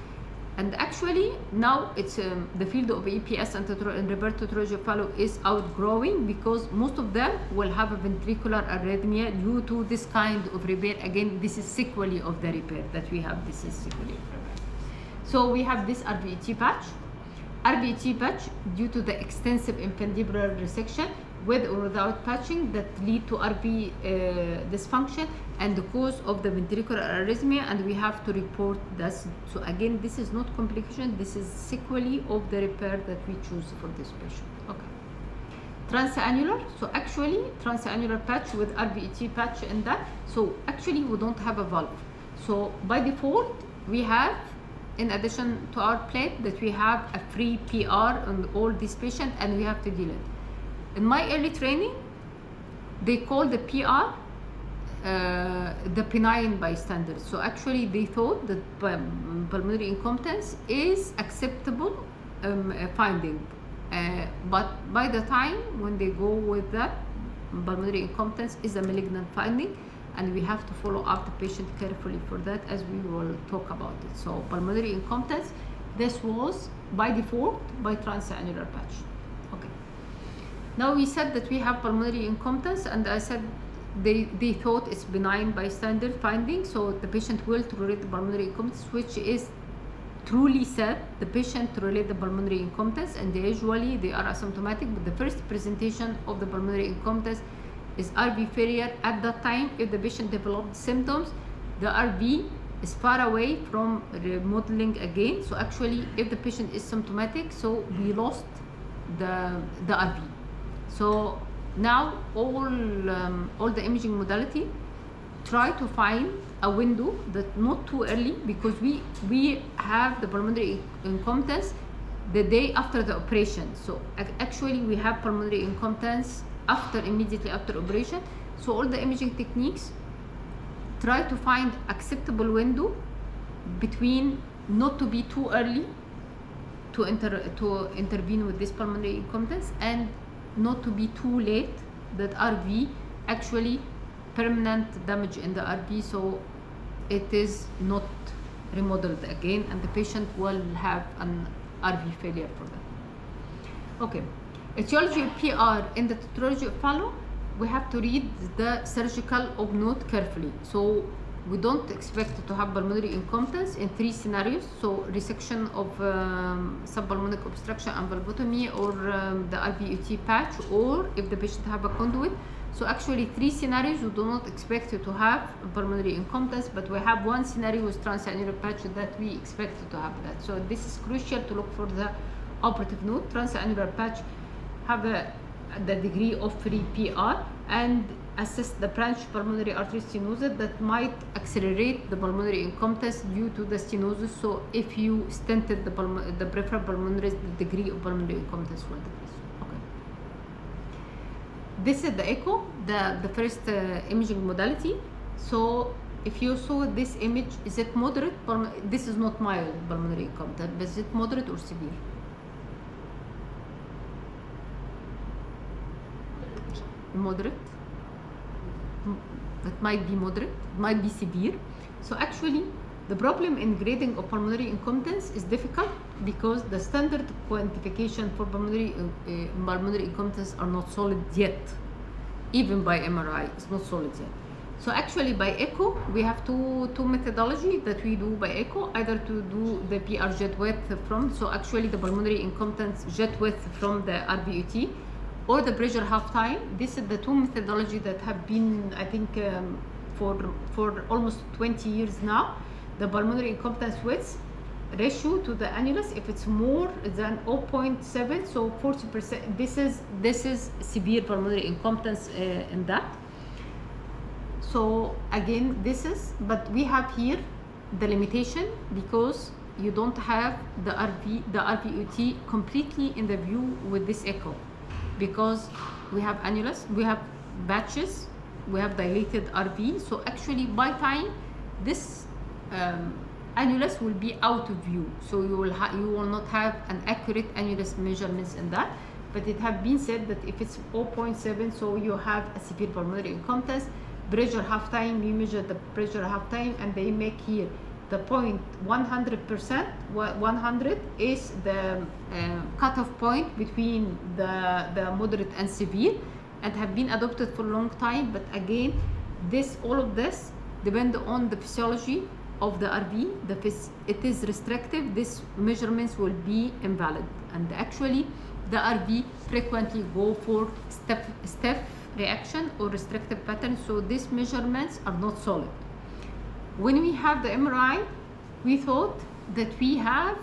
And actually now it's the field of EPS and repair tetralogy of Fallot is outgrowing because most of them will have a ventricular arrhythmia due to this kind of repair. Again, this is sequelae of the repair that we have. This is sequelae of repair. So we have this RVET patch. RVET patch due to the extensive infundibular resection with or without patching that lead to RV dysfunction and the cause of the ventricular arrhythmia, and we have to report this. So again, this is not complication, this is sequelae of the repair that we choose for this patient. Okay. Transannular, so actually transannular patch with RVET patch in that. So actually we don't have a valve. So by default we have, in addition to our plate, that we have a free PR on all these patients and we have to deal it. In my early training, they call the PR the benign bystander. So actually they thought that pulmonary incompetence is acceptable finding. But by the time when they go with that, pulmonary incompetence is a malignant finding, and we have to follow up the patient carefully for that, as we will talk about it. So pulmonary incompetence, this was by default by transannular patch. Okay. Now we said that we have pulmonary incompetence, and I said they thought it's benign bystander finding, so the patient will tolerate the pulmonary incompetence, which is truly said. The patient tolerate the pulmonary incompetence, and usually they are asymptomatic, but the first presentation of the pulmonary incompetence is RV failure. At that time, if the patient developed symptoms, the RV is far away from remodeling again. So actually, if the patient is symptomatic, so we lost the RV. So now all the imaging modality try to find a window that not too early, because we have the pulmonary incompetence the day after the operation. So actually we have pulmonary incompetence immediately after operation. So all the imaging techniques try to find acceptable window between not to be too early to intervene with this pulmonary incompetence, and not to be too late, that RV actually permanent damage in the RV, so it is not remodeled again, and the patient will have an RV failure for that. Okay, etiology of PR in the tetralogy of Fallot, we have to read the surgical of note carefully. So we don't expect to have pulmonary incompetence in 3 scenarios. So resection of subpulmonic obstruction and valvotomy, or the RVUT patch, or if the patient have a conduit. So actually 3 scenarios we do not expect to have pulmonary incompetence, but we have 1 scenario with transannular patch that we expect to have that. So this is crucial to look for the operative note. Transannular patch have the degree of free PR, and assess the branch pulmonary artery stenosis that might accelerate the pulmonary incompetence due to the stenosis. So if you stented the peripheral pulmonary, the degree of pulmonary incompetence will decrease. Okay. This is the echo, the first imaging modality. So if you saw this image, is it moderate? This is not mild pulmonary incompetence, but is it moderate or severe? Moderate. It might be moderate, it might be severe. So actually the problem in grading of pulmonary incompetence is difficult, because the standard quantification for pulmonary incompetence are not solid yet. Even by MRI it's not solid yet. So actually by echo we have two methodology that we do by echo, either to do the PR jet width from, so actually the pulmonary incompetence jet width from the RVUT, or the pressure half time. This is the 2 methodology that have been, I think, for almost 20 years now. The pulmonary incompetence width ratio to the annulus, if it's more than 0.7, so 40%, this is severe pulmonary incompetence in that. So again, this is, but we have here the limitation, because you don't have the RVUT completely in the view with this echo, because we have annulus, we have batches, we have dilated RV. So actually by time this annulus will be out of view, so you will not have an accurate annulus measurements in that. But it have been said that if it's 0.7, so you have a severe pulmonary incompetence. Pressure half time, we measure the pressure half time, and they make here the point 100%. 100 is the cutoff point between the moderate and severe, and have been adopted for a long time. But again, all of this depend on the physiology of the RV. It is restrictive, these measurements will be invalid, and actually the RV frequently go for step reaction or restrictive pattern, so these measurements are not solid. When we have the MRI, we thought that we have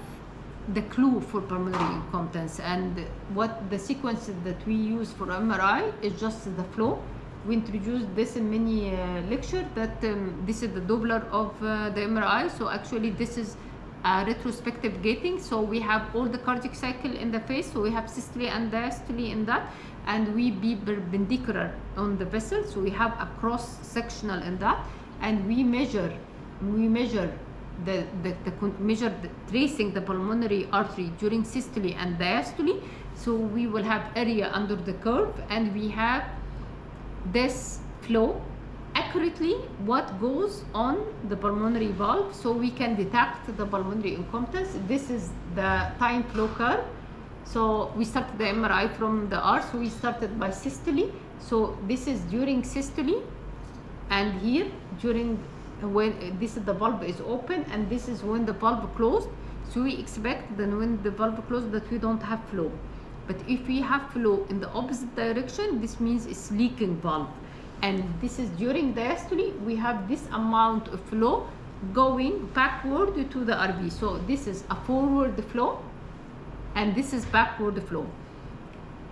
the clue for pulmonary incompetence, and what the sequence that we use for MRI is just the flow. We introduced this in many lectures, that this is the Doppler of the MRI. So actually this is a retrospective gating, so we have all the cardiac cycle in the face, so we have systole and diastole in that, and we be perpendicular on the vessel, so we have a cross-sectional in that, and we measure tracing the pulmonary artery during systole and diastole. So we will have area under the curve, and we have this flow accurately what goes on the pulmonary valve, so we can detect the pulmonary incompetence. This is the time flow curve. So we started the MRI from the R, so we started by systole. So this is during systole, and here during when this is the valve is open, and this is when the valve closed. So we expect that when the valve closed that we don't have flow. But if we have flow in the opposite direction, this means it's leaking valve. And this is during diastole, we have this amount of flow going backward to the RV. So this is a forward flow, and this is backward flow.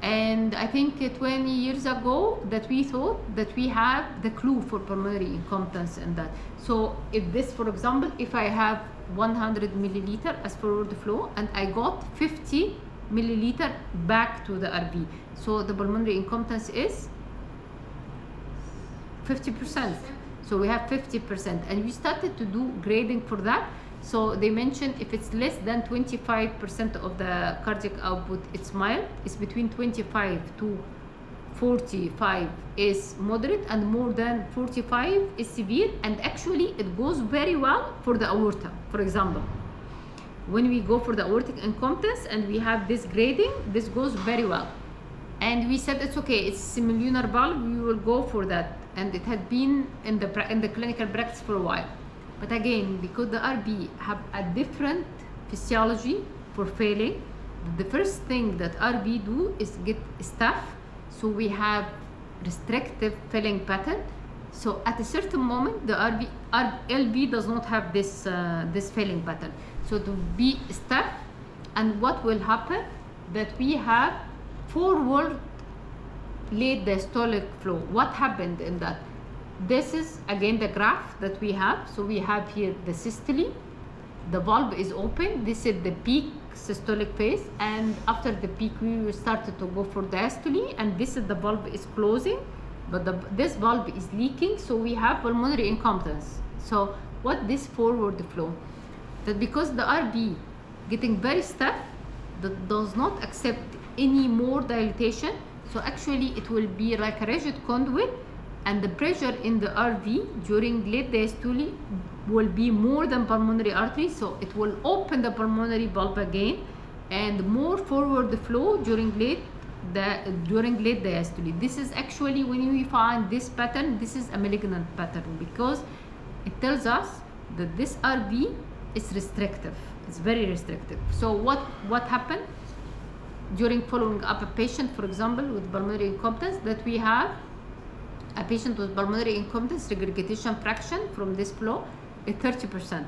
And I think 20 years ago that we thought that we have the clue for pulmonary incompetence in that. So if this, for example, if I have 100 milliliter as forward flow and I got 50 milliliter back to the RV, so the pulmonary incompetence is 50%. So we have 50%, and we started to do grading for that. So they mentioned if it's less than 25% of the cardiac output, it's mild. It's between 25 to 45 is moderate, and more than 45 is severe. And actually it goes very well for the aorta. For example, when we go for the aortic incompetence and we have this grading, this goes very well. And we said it's okay, it's semilunar valve, we will go for that. And it had been in the clinical practice for a while. But again, because the RV have a different physiology for failing, the first thing that RV do is get staff. So we have restrictive failing pattern. So at a certain moment, the LV does not have this this failing pattern. So to be staff, and what will happen that we have forward late diastolic flow. What happened in that? This is again the graph that we have. So we have here the systole, the valve is open, this is the peak systolic phase, and after the peak we started to go for diastole, and this is the valve is closing, but this valve is leaking, so we have pulmonary incompetence. So what this forward flow? That because the RV getting very stiff, that does not accept any more dilatation, so actually it will be like a rigid conduit, and the pressure in the RV during late diastole will be more than pulmonary artery, so it will open the pulmonary valve again, and more forward flow during late diastole. This is actually, when we find this pattern, this is a malignant pattern, because it tells us that this RV is restrictive. It's very restrictive. So what happened during following up a patient, for example, with pulmonary incompetence, that we have a patient with pulmonary incompetence regurgitation fraction from this flow is 30%.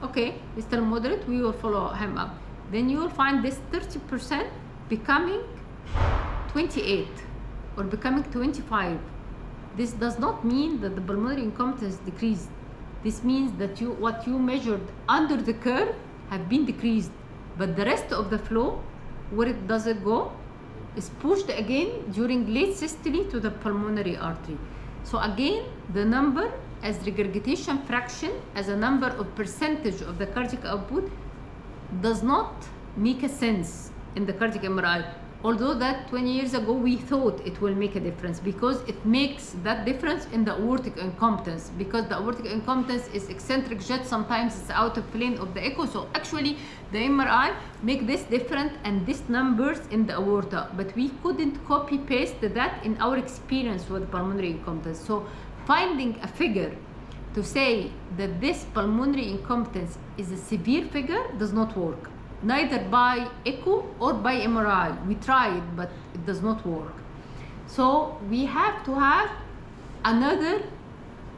Okay, it's still moderate, we will follow him up. Then you will find this 30% becoming 28 or becoming 25. This does not mean that the pulmonary incompetence decreased. This means that what you measured under the curve have been decreased, but the rest of the flow, where does it go? Is pushed again during late systole to the pulmonary artery. So again, the number as regurgitation fraction, as a number of percentage of the cardiac output, does not make a sense in the cardiac MRI. Although that 20 years ago we thought it will make a difference, because it makes that difference in the aortic incompetence, because the aortic incompetence is eccentric jet, sometimes it's out of plane of the echo. So actually the MRI make this different and these numbers in the aorta, but we couldn't copy paste that in our experience with pulmonary incompetence. So finding a figure to say that this pulmonary incompetence is a severe figure does not work, neither by echo or by MRI. We tried, but it does not work. So we have to have another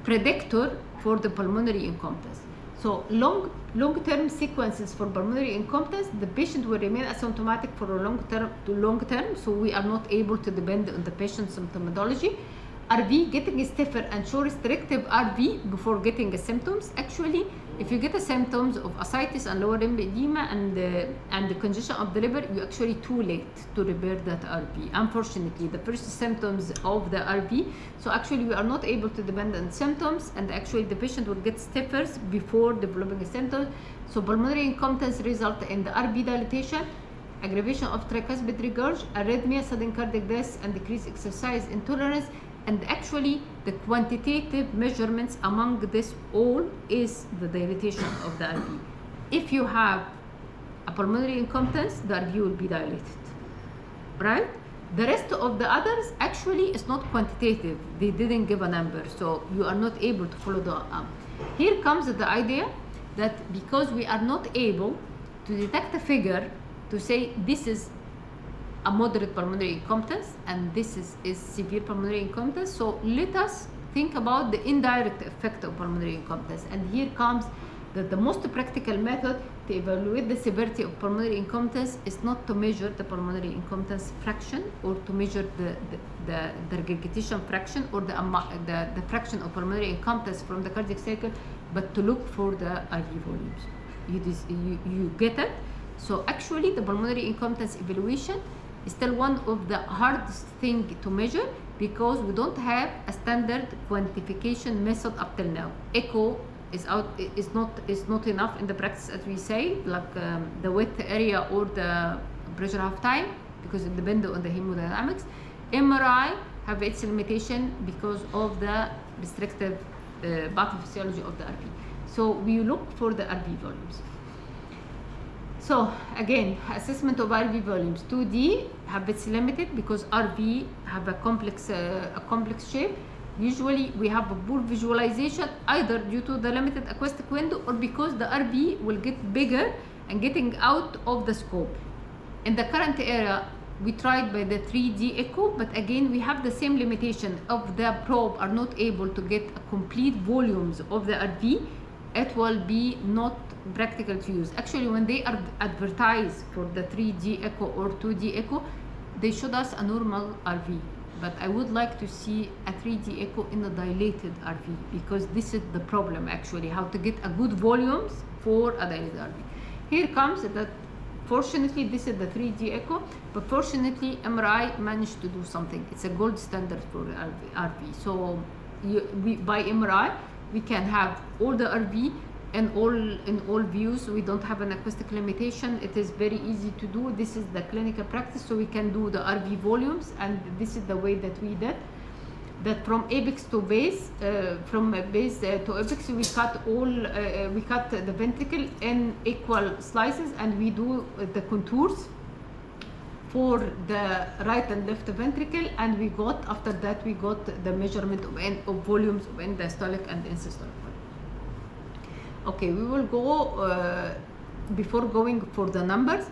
predictor for the pulmonary incompetence. So long-term sequences for pulmonary incompetence, the patient will remain asymptomatic for a long term, so we are not able to depend on the patient's symptomatology. RV, getting stiffer and show restrictive RV before getting the symptoms. Actually, if you get the symptoms of ascites and lower limb edema and the congestion of the liver, you're actually too late to repair that RV. Unfortunately, the first symptoms of the RV, so actually we are not able to depend on symptoms, and actually the patient will get stiffer before developing symptoms. So pulmonary incompetence result in the RV dilatation, aggravation of tricuspid regurg, arrhythmia, sudden cardiac death, and decreased exercise intolerance. And actually the quantitative measurements among this all is the dilatation of the RV. If you have a pulmonary incompetence, the RV will be dilated, right? The rest of the others actually is not quantitative. They didn't give a number, so you are not able to follow the Here comes the idea that because we are not able to detect a figure to say this is a moderate pulmonary incompetence and this is severe pulmonary incompetence, so let us think about the indirect effect of pulmonary incompetence. And here comes that the most practical method to evaluate the severity of pulmonary incompetence is not to measure the pulmonary incompetence fraction or to measure the regurgitation fraction or the fraction of pulmonary incompetence from the cardiac cycle, but to look for the IV volumes. You get it? So actually the pulmonary incompetence evaluation is still one of the hardest thing to measure because we don't have a standard quantification method up till now. Echo is not enough in the practice, as we say, like the width area or the pressure half time, because it depends on the hemodynamics. MRI have its limitation because of the restrictive pathophysiology of the RV. So we look for the RV volumes. So again, assessment of RV volumes. 2D have its limited because RV have a complex shape. Usually we have a poor visualization either due to the limited acoustic window or because the RV will get bigger and getting out of the scope. In the current era, we tried by the 3D echo, but again we have the same limitation of the probe are not able to get a complete volumes of the RV. It will be not practical to use. Actually, when they are advertised for the 3D echo or 2D echo, they showed us a normal RV. But I would like to see a 3D echo in a dilated RV because this is the problem actually, how to get a good volumes for a dilated RV. Here comes that fortunately this is the 3D echo, but fortunately MRI managed to do something. It's a gold standard for RV. So by MRI, we can have all the RV in all views. We don't have an acoustic limitation. It is very easy to do. This is the clinical practice, so we can do the RV volumes, and this is the way that we did. That from apex to base, from base to apex, we cut the ventricle in equal slices, and we do the contours for the right and left ventricle, and after that we got the measurement of volumes of end diastolic and systolic volume. Okay, we will go before going for the numbers,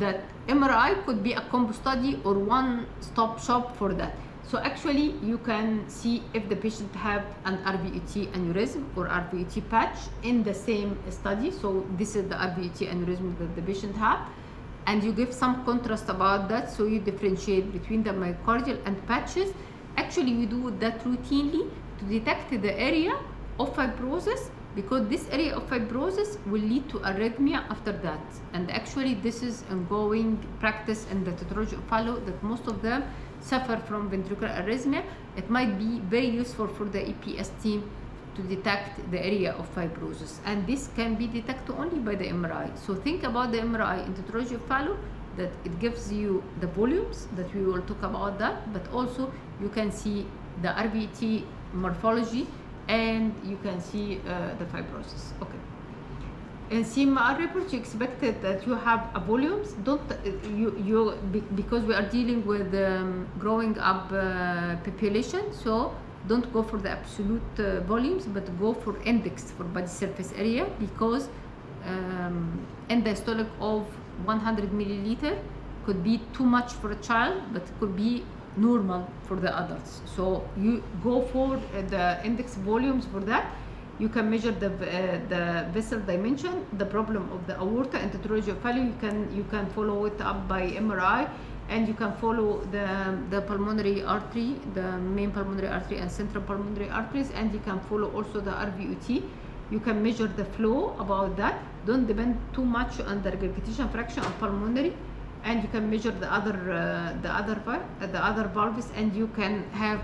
that MRI could be a combo study or one-stop shop for that. So actually you can see if the patient have an RVET aneurysm or RVET patch in the same study. So this is the RVET aneurysm that the patient have, and you give some contrast about that, so you differentiate between the myocardial and patches. Actually we do that routinely to detect the area of fibrosis, because this area of fibrosis will lead to arrhythmia after that. And actually this is ongoing practice in the Tetralogy of Fallot, that most of them suffer from ventricular arrhythmia. It might be very useful for the EPS team to detect the area of fibrosis, and this can be detected only by the MRI. So think about the MRI in Tetralogy of Fallot, that it gives you the volumes that we will talk about that, but also you can see the RVT morphology and you can see the fibrosis. Okay. In CMR report, you expected that you have a volumes. Because we are dealing with growing up population, so don't go for the absolute volumes, but go for index for body surface area, because end diastolic of 100 milliliter could be too much for a child, but it could be normal for the adults. So you go for the index volumes for that. You can measure the vessel dimension, the problem of the aorta and Tetralogy of Fallot. You can follow it up by MRI, and you can follow the pulmonary artery, the main pulmonary artery and central pulmonary arteries, and you can follow also the RVUT. You can measure the flow about that. Don't depend too much on the regurgitation fraction of pulmonary, and you can measure the other valves, and you can have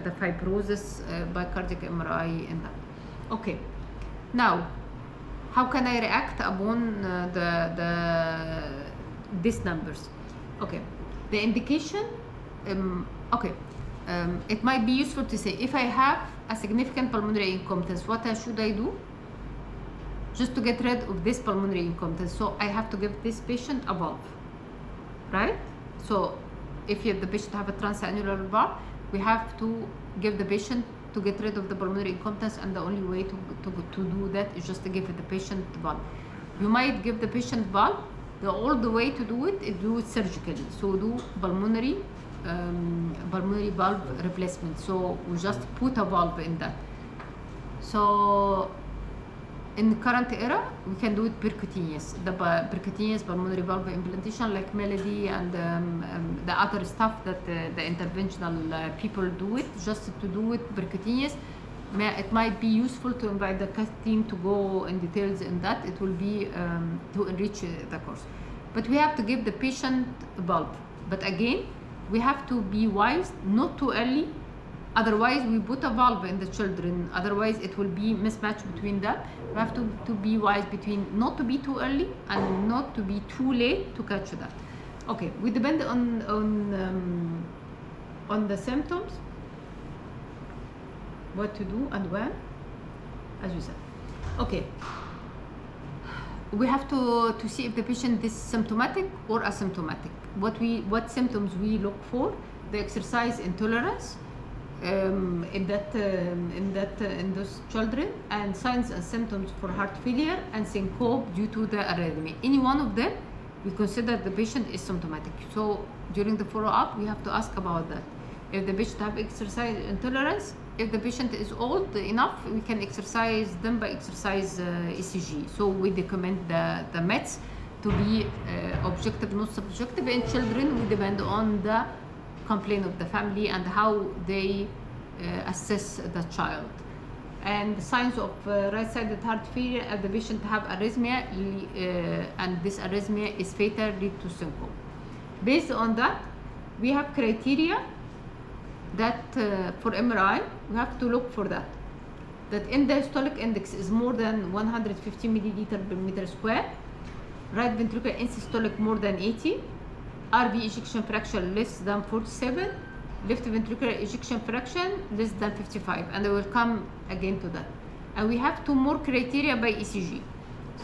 the fibrosis by cardiac MRI in that. Okay, now how can I react upon these numbers? Okay, the indication. It might be useful to say, if I have a significant pulmonary incompetence, what should I do just to get rid of this pulmonary incompetence? So I have to give this patient a valve, right? So if the patient have a transannular valve, we have to give the patient to get rid of the pulmonary incompetence, and the only way to do that is just to give the patient valve. You might give the patient valve. The only way to do it is do it surgically. So do pulmonary valve replacement. So we just put a valve in that. So in the current era, we can do it percutaneous. The percutaneous pulmonary valve implantation, like Melody and the other stuff that the interventional people do it, just to do it percutaneous. It might be useful to invite the CAT team to go in details in that. It will be to enrich the course. But we have to give the patient a valve. But again, we have to be wise, not too early. Otherwise, we put a valve in the children. Otherwise, it will be mismatch between them. We have to be wise between not to be too early and not to be too late to catch that. Okay, we depend on the symptoms, what to do and when, as you said. Okay, we have to see if the patient is symptomatic or asymptomatic. What symptoms we look for: the exercise intolerance in those children, and signs and symptoms for heart failure and syncope due to the arrhythmia. Any one of them, we consider the patient is symptomatic. So during the follow-up, we have to ask about that. If the patient have exercise intolerance, if the patient is old enough, we can exercise them by exercise ECG. So we recommend the meds to be objective, not subjective. In children, we depend on the complaint of the family and how they assess the child. And the signs of right-sided heart failure, if the patient have arrhythmia, and this arrhythmia is fatal, lead to syncope. Based on that, we have criteria that for MRI, we have to look for that end diastolic index is more than 150 milliliter per meter square, right ventricular insystolic more than 80, RV ejection fraction less than 47, left ventricular ejection fraction less than 55, and I will come again to that. And we have two more criteria by ECG.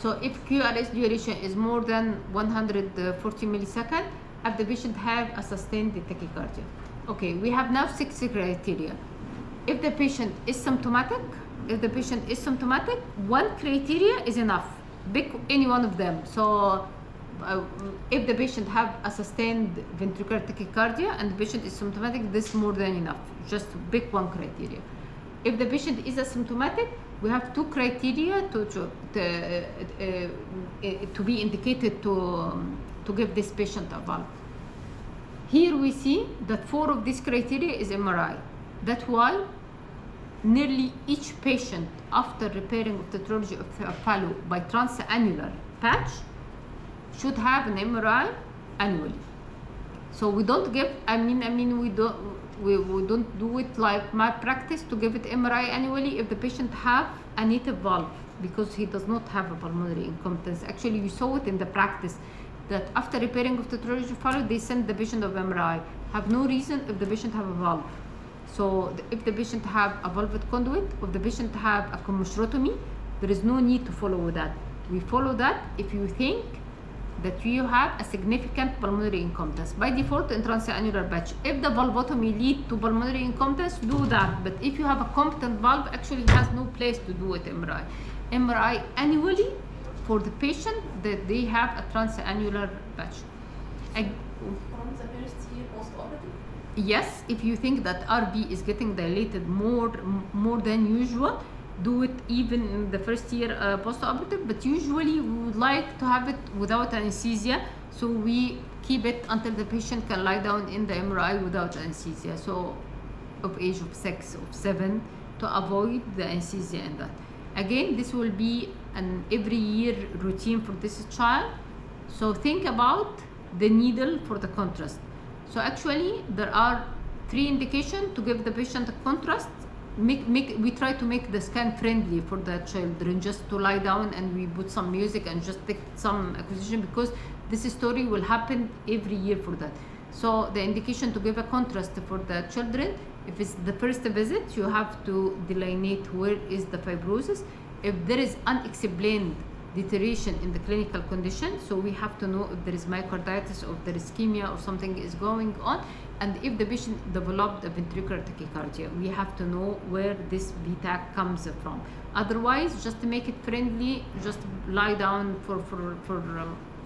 So if QRS duration is more than 140 milliseconds, if the patient have a sustained tachycardia. Okay, we have now 6 criteria. If the patient is symptomatic, one criteria is enough. Pick any one of them. So if the patient have a sustained ventricular tachycardia and the patient is symptomatic, this is more than enough. Just pick one criteria. If the patient is asymptomatic, we have 2 criteria to be indicated to give this patient a valve. Here we see that 4 of these criteria is MRI. That's why nearly each patient after repairing of tetralogy of Fallot by transannular patch should have an MRI annually. So we don't give, we don't do it like my practice to give it MRI annually if the patient have a native valve, because he does not have a pulmonary incompetence. Actually, you saw it in the practice that after repairing of tetralogy of Fallot, they send the patient of MRI. Have no reason if the patient have a valve. So if the patient have a valved conduit, if the patient have a commissurotomy, there is no need to follow that. We follow that if you think that you have a significant pulmonary incompetence. By default, in transannular patch, if the valvotomy lead to pulmonary incompetence, do that. But if you have a competent valve, actually has no place to do it MRI. MRI annually for the patient that they have a transannular patch. From the first year post-operative? Yes, if you think that RV is getting dilated more than usual, do it even in the first year post-operative, but usually we would like to have it without anesthesia, so we keep it until the patient can lie down in the MRI without anesthesia, so of age of 6 or 7, to avoid the anesthesia in that. Again, this will be an every year routine for this child, so think about the needle for the contrast. So actually there are 3 indications to give the patient a contrast. We try to make the scan friendly for the children, just to lie down and we put some music and just take some acquisition, because this story will happen every year for that. So the indication to give a contrast for the children, if it's the first visit, you have to delineate where is the fibrosis. If there is unexplained deterioration in the clinical condition, so we have to know if there is myocarditis or if there is ischemia or something is going on. And if the patient developed a ventricular tachycardia, we have to know where this VTAC comes from. Otherwise, just to make it friendly, just lie down for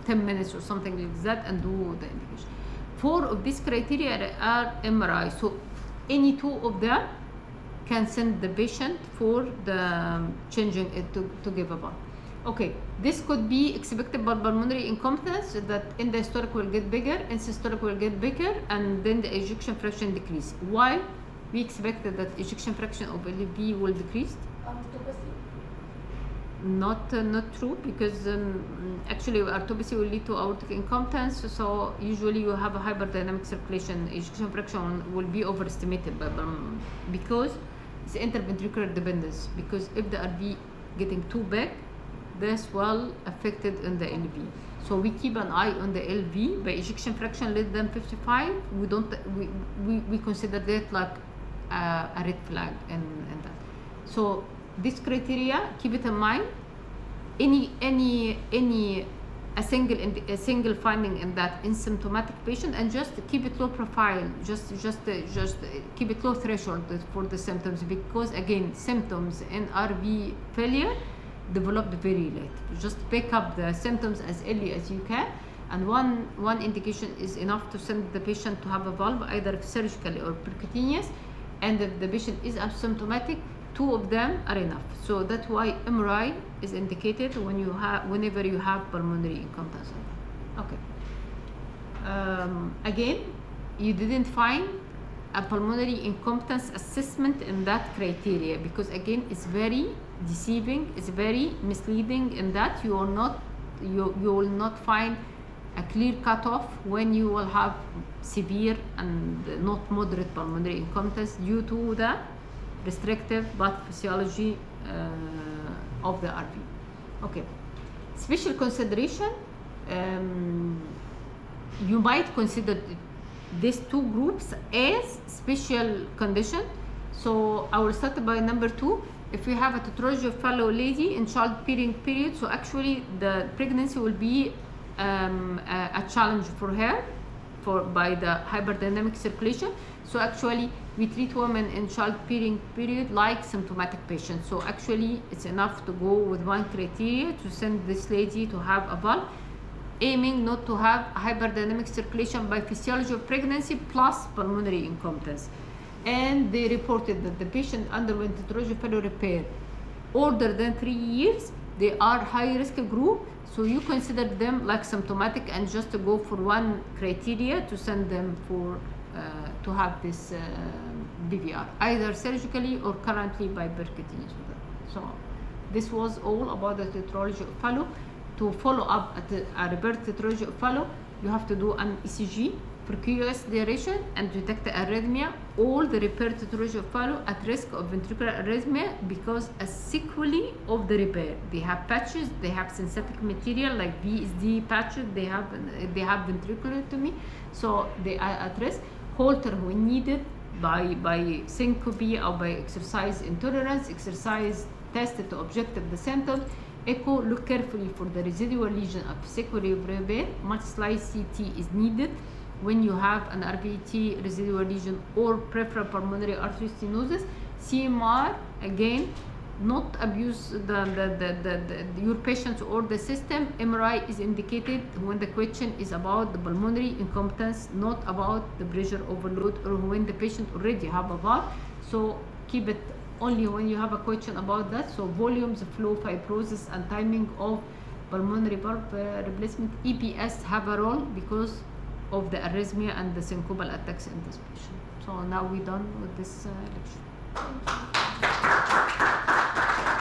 10 minutes or something like that and do the indication. 4 of these criteria are MRI. So any 2 of them can send the patient for the changing it to give a valve. Okay, this could be expected by pulmonary incompetence, that in the systolic will get bigger, in systolic will get bigger, and then the ejection fraction decrease. Why we expected that ejection fraction of LV will decrease? Not true, because actually arthropathy will lead to aortic incompetence, so usually you have a hyperdynamic circulation. Ejection fraction will be overestimated because it's interventricular dependence, because if the RV getting too big, this will affected in the LV. So we keep an eye on the LV. By ejection fraction less than 55, we consider that like a red flag in that. So this criteria, keep it in mind. A single finding in that asymptomatic patient, and just keep it low profile, just keep it low threshold for the symptoms, because again symptoms in RV failure developed very late. Just pick up the symptoms as early as you can, and one indication is enough to send the patient to have a valve, either surgically or percutaneous, and if the patient is asymptomatic, 2 of them are enough. So that's why MRI is indicated whenever you have pulmonary incompetence. Okay. Again, you didn't find a pulmonary incompetence assessment in that criteria, because again it's very deceiving, it's very misleading in that you will not find a clear cutoff when you will have severe and not moderate pulmonary incompetence due to the restrictive pathophysiology of the RV. Okay, special consideration, you might consider these 2 groups as special condition. So I will start by number 2. If we have a tetralogy of Fallot lady in childbearing period, so actually the pregnancy will be a challenge for her by the hyperdynamic circulation. So actually we treat women in childbearing period like symptomatic patients. So actually it's enough to go with one criteria to send this lady to have a valve, aiming not to have hyperdynamic circulation by physiology of pregnancy plus pulmonary incompetence. And they reported that the patient underwent tetralogy of Fallot repair older than 3 years. They are high risk group, so you consider them like symptomatic and just to go for one criteria to send them for to have this BVR, either surgically or currently by percutaneous. So this was all about the tetralogy of Fallot. To follow up at a repaired tetralogy of Fallot, you have to do an ECG for QS duration and detect arrhythmia. All the repaired tetralogy of Fallot at risk of ventricular arrhythmia because a sequelae of the repair. They have patches, they have synthetic material like VSD patches, they have ventriculotomy, so they are at risk. Halter when needed by syncope or by exercise intolerance, exercise tested to objective the symptoms. Echo, look carefully for the residual lesion of sequelae of repair. Multi-slice CT is needed when you have an RVT residual lesion or peripheral pulmonary artery stenosis. CMR, again, not abuse your patients or the system. MRI is indicated when the question is about the pulmonary incompetence, not about the pressure overload or when the patient already have a valve. So keep it only when you have a question about that. So volumes, flow, fibrosis, and timing of pulmonary valve replacement. EPS have a role because of the arrhythmia and the syncopal attacks in this patient. So now we're done with this lecture.